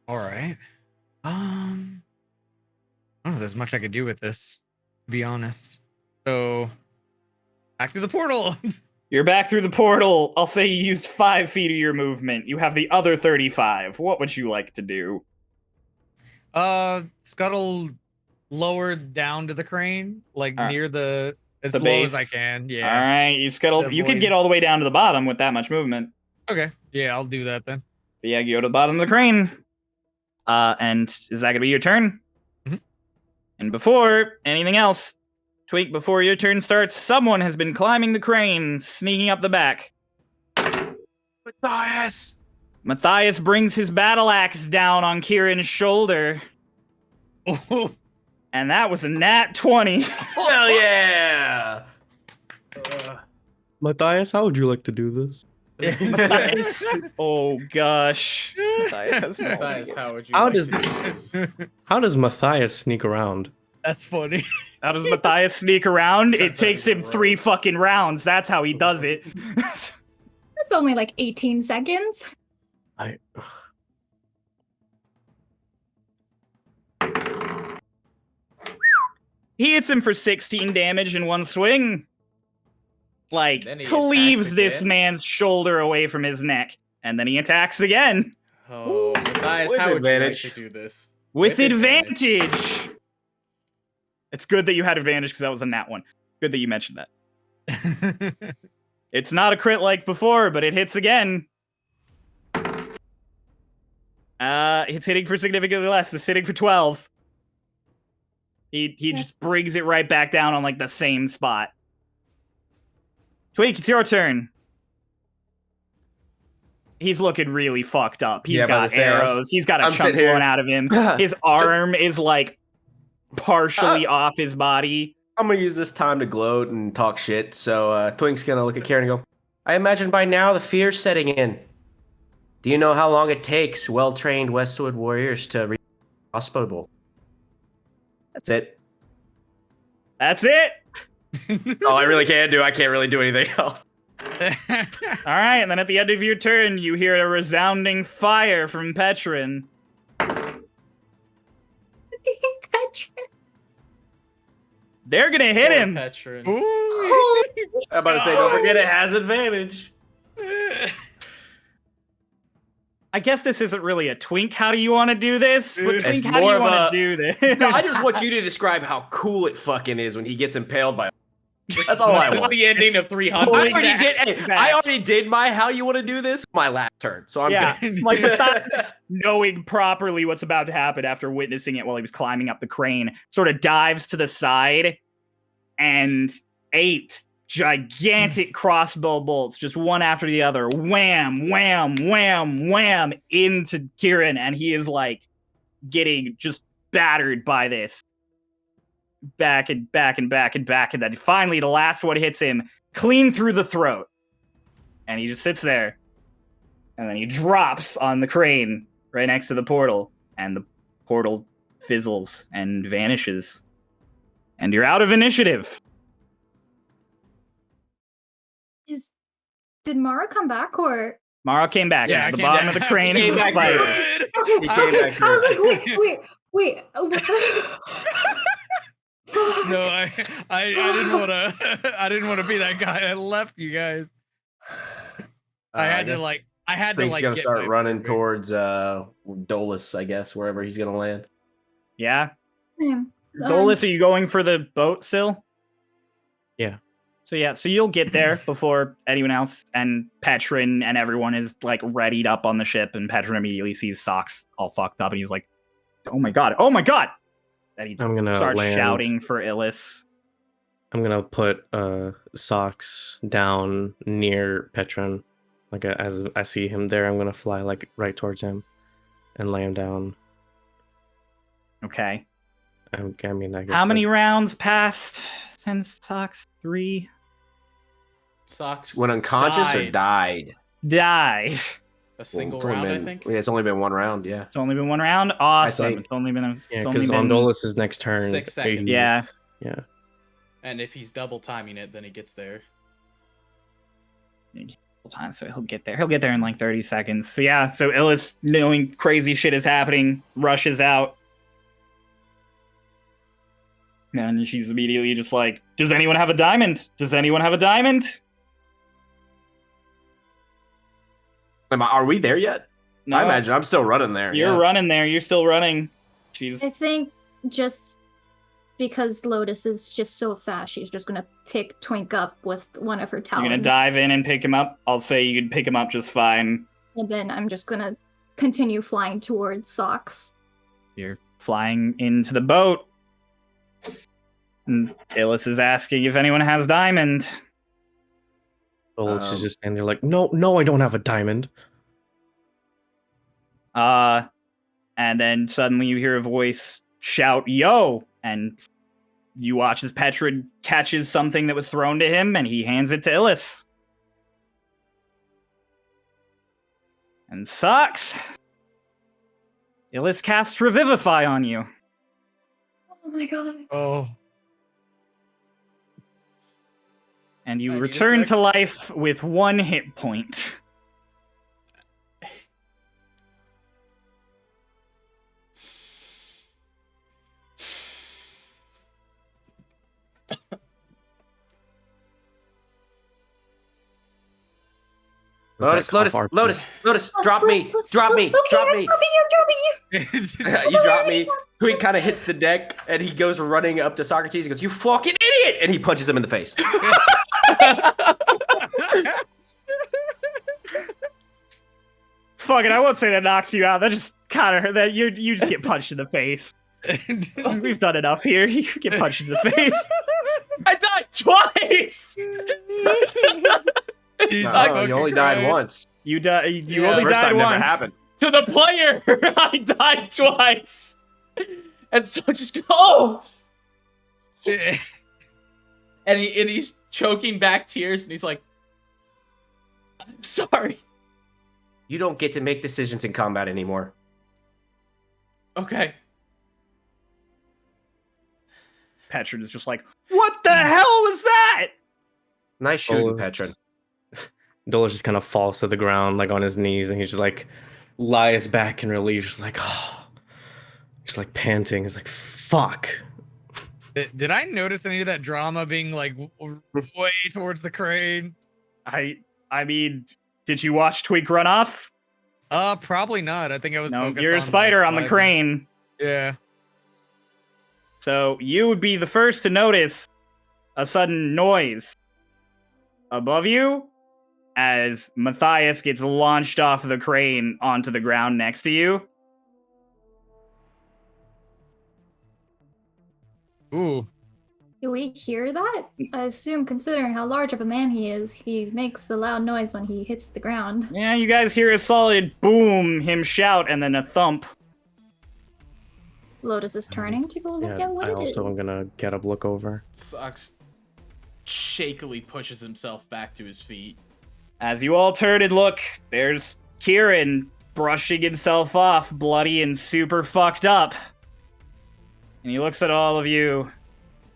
All right. I don't know if there's much I could do with this, to be honest. So, back to the portal. You're back through the portal. I'll say you used 5 feet of your movement. You have the other 35. What would you like to do? Scuttle lower down to the crane, like Alright. near as The low as I base. can. All Yeah. right, you scuttle. You could Simply. get all the way down to the bottom with that much movement. Okay. Yeah, I'll do that then. So yeah, you go to the bottom of the crane. And is that gonna be your turn? Mhm. And before anything else, Tweak, before your turn starts, someone has been climbing the crane, sneaking up the back. Matthias! Matthias brings his battle axe down on Kieran's shoulder, Oh, and that was a nat 20. Hell yeah! Matthias, how would you like to do this? Oh gosh. Matthias, how would you How like does- to do this? How does Matthias sneak around? that's funny. How does Matthias sneak around? It Turns out takes he's a him rogue. 3 fucking rounds. That's how he does it. That's only like 18 seconds. He hits him for 16 damage in one swing. Like, Then he cleaves attacks this again. man's shoulder away from his neck. And then he attacks again. Oh, Matthias, With how would advantage. you like to do this? With With advantage. It's good that you had advantage because that was a nat one. Good that you mentioned that. It's not a crit like before, but it hits again. It's hitting for significantly less. It's hitting for 12. He just brings it right back down on like the same spot. Tweak, it's your turn. He's looking really fucked up. He's Yeah, about got to say, I was- arrows. He's got a I'm chunk sitting here. blown out of him. His arm is like partially off his body. I'm gonna use this time to gloat and talk shit. So Twink's gonna look at Kieran and go, I imagine by now the fear's setting in. Do you know how long it takes well-trained Westwood warriors to reach hospitable? That's it. That's it. All I really can do. I can't really do anything else. All right, and then at the end of your turn, you hear a resounding fire from Petrin. They're gonna hit him. Petrin. I'm about to say, don't forget it has advantage. I guess this isn't really a Twink. How do you want to do this? But It's Twink, how do more you of want a- to do this? No, I just want you to describe how cool it fucking is when he gets impaled by. That's all I This is want. the ending of 300. Holy I already did my how you want to do this my last turn, so I'm Yeah, good. like Matthias, knowing properly what's about to happen after witnessing it while he was climbing up the crane, sort of dives to the side, and 8 gigantic crossbow bolts, just one after the other, wham, wham, wham, wham, into Kieran, and he is like getting just battered by this. Back and back and back and back, and then finally the last one hits him clean through the throat. And he just sits there. And then he drops on the crane right next to the portal, and the portal fizzles and vanishes. And you're out of initiative. Did Mara come back or? Mara came back. Yeah, At the I came bottom back. of the crane. He came back Like, good. Okay, He came okay. back I was like, wait. No, I didn't want to. I didn't want to be that guy that left you guys. I had to like. He's gonna get start my- running towards Dolus, I guess, wherever he's gonna land. yeah. Damn. Dolus, are you going for the boat still? Yeah. So you'll get there before anyone else, and Petrin and everyone is like readied up on the ship, and Petrin immediately sees Socks all fucked up, and he's like, oh my god! And he I'm gonna starts land. shouting for Illis. I'm gonna put Socks down near Petron. Like as I see him there, I'm gonna fly like right towards him and lay him down. Okay. I mean, I guess. How many rounds passed since Socks 3 Socks Went unconscious or died? died? a single It's only round, I been- think. Yeah, it's only been one round. Yeah. It's only been one round. Awesome. think. It's only been Yeah, it's only because been on Dolus's next turn, 6 seconds. yeah. yeah. And if he's double timing it, then he gets there. Time, so he'll get there. He'll get there in like 30 seconds. So yeah, so Illis, knowing crazy shit is happening, rushes out. And she's immediately just like, does anyone have a diamond? Does anyone have a diamond? Are we there yet? No, I imagine I'm still running there. you're yeah. running there. You're still running. She's I think just because Lotus is just so fast, she's just gonna pick Twink up with one of her you're talons. gonna dive in and pick him up. I'll say you could pick him up just fine. And then I'm just gonna continue flying towards Socks. You're flying into the boat. And Illis is asking if anyone has diamond. Dolus is just standing there like, no, I don't have a diamond. And then suddenly you hear a voice shout, yo! And you watch as Petrid catches something that was thrown to him, and he hands it to Illis. And Socks! Illis casts Revivify on you. Oh my god. Oh. And you I need a return sec. to life with 1 hit point. Was that Lotus, cough Lotus, RP? Lotus, drop me, drop me, drop me. You drop me. Twink kind of hits the deck, and he goes running up to Socrates and goes, "You fucking idiot!" And he punches him in the face. Fuck it, I won't say that knocks you out. That just kind of that you just get punched in the face. We've done enough here. You get punched in the face. I died twice. No, you only died once. You only First died time once. never happened. To the player, I died twice. And so just oh, and he's choking back tears, and he's like, "I'm sorry." You don't get to make decisions in combat anymore. Okay. Petrin is just like, what the hell was that? Nice shooting, Oh. Petron. Dolus just kind of falls to the ground, like on his knees, and he's just like lies back in relief, just like, oh, just like panting. He's like, fuck. Did I notice any of that drama being like way towards the crane? I mean, did you watch Twink run off? Probably not. I think I was. No, focused you're a on, spider like, on the diving. crane. Yeah. So you would be the first to notice a sudden noise above you as Matthias gets launched off the crane onto the ground next to you. Ooh. Do we hear that? I assume, considering how large of a man he is, he makes a loud noise when he hits the ground. Yeah, you guys hear a solid boom, him shout, and then a thump. Lotus is turning to go look at what I it is. also am gonna get up, look over. Sucks. Shakily pushes himself back to his feet. As you all turn and look, there's Kieran brushing himself off, bloody and super fucked up. And he looks at all of you,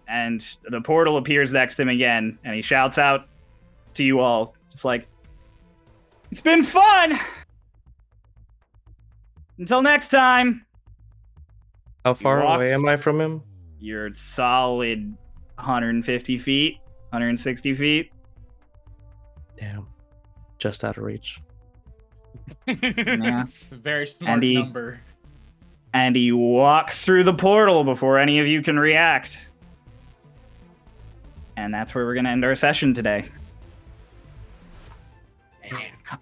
and the portal appears next to him again, and he shouts out to you all, just like, "It's been fun! Until next time!" How far walks- away am I from him? You're solid 150 feet, 160 feet. Damn. Just out of reach. Yeah. Very smart And he- number. And he walks through the portal before any of you can react. And that's where we're going to end our session today.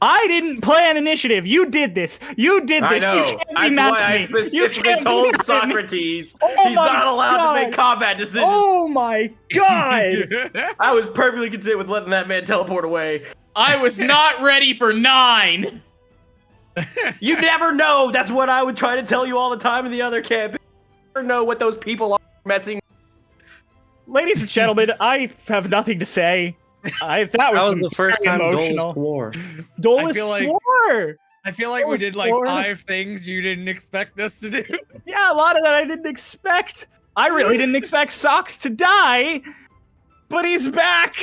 I didn't plan initiative. You did this. You did this. I know. You can't be That's mad why at I me. You specifically can't be told mad at me. Socrates Oh he's my not allowed God. to make combat decisions. Oh my god. I was perfectly content with letting that man teleport away. I was not ready for 9! You never know. That's what I would try to tell you all the time in the other campaign. You never know what those people are messing. Ladies and gentlemen, I have nothing to say. That That was some the first very time emotional. Dolus swore. Dolus I feel like- swore. I feel like we Dolus did like swore. 5 things you didn't expect us to do. Yeah, a lot of that I didn't expect. I really didn't expect Socks to die, but he's back.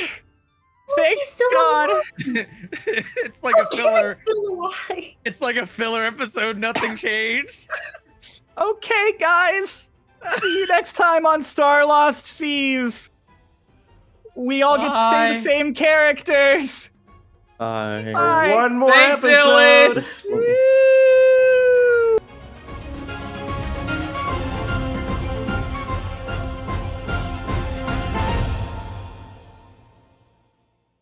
Thank He's still God. alive. It's like a filler. Karen's still alive. It's like a filler episode. Nothing changed. Okay, guys. See you next time on Starlost Seas. We all get to stay the Bye. same characters. Bye. Bye. One more Thanks, episode. Illis! Woo!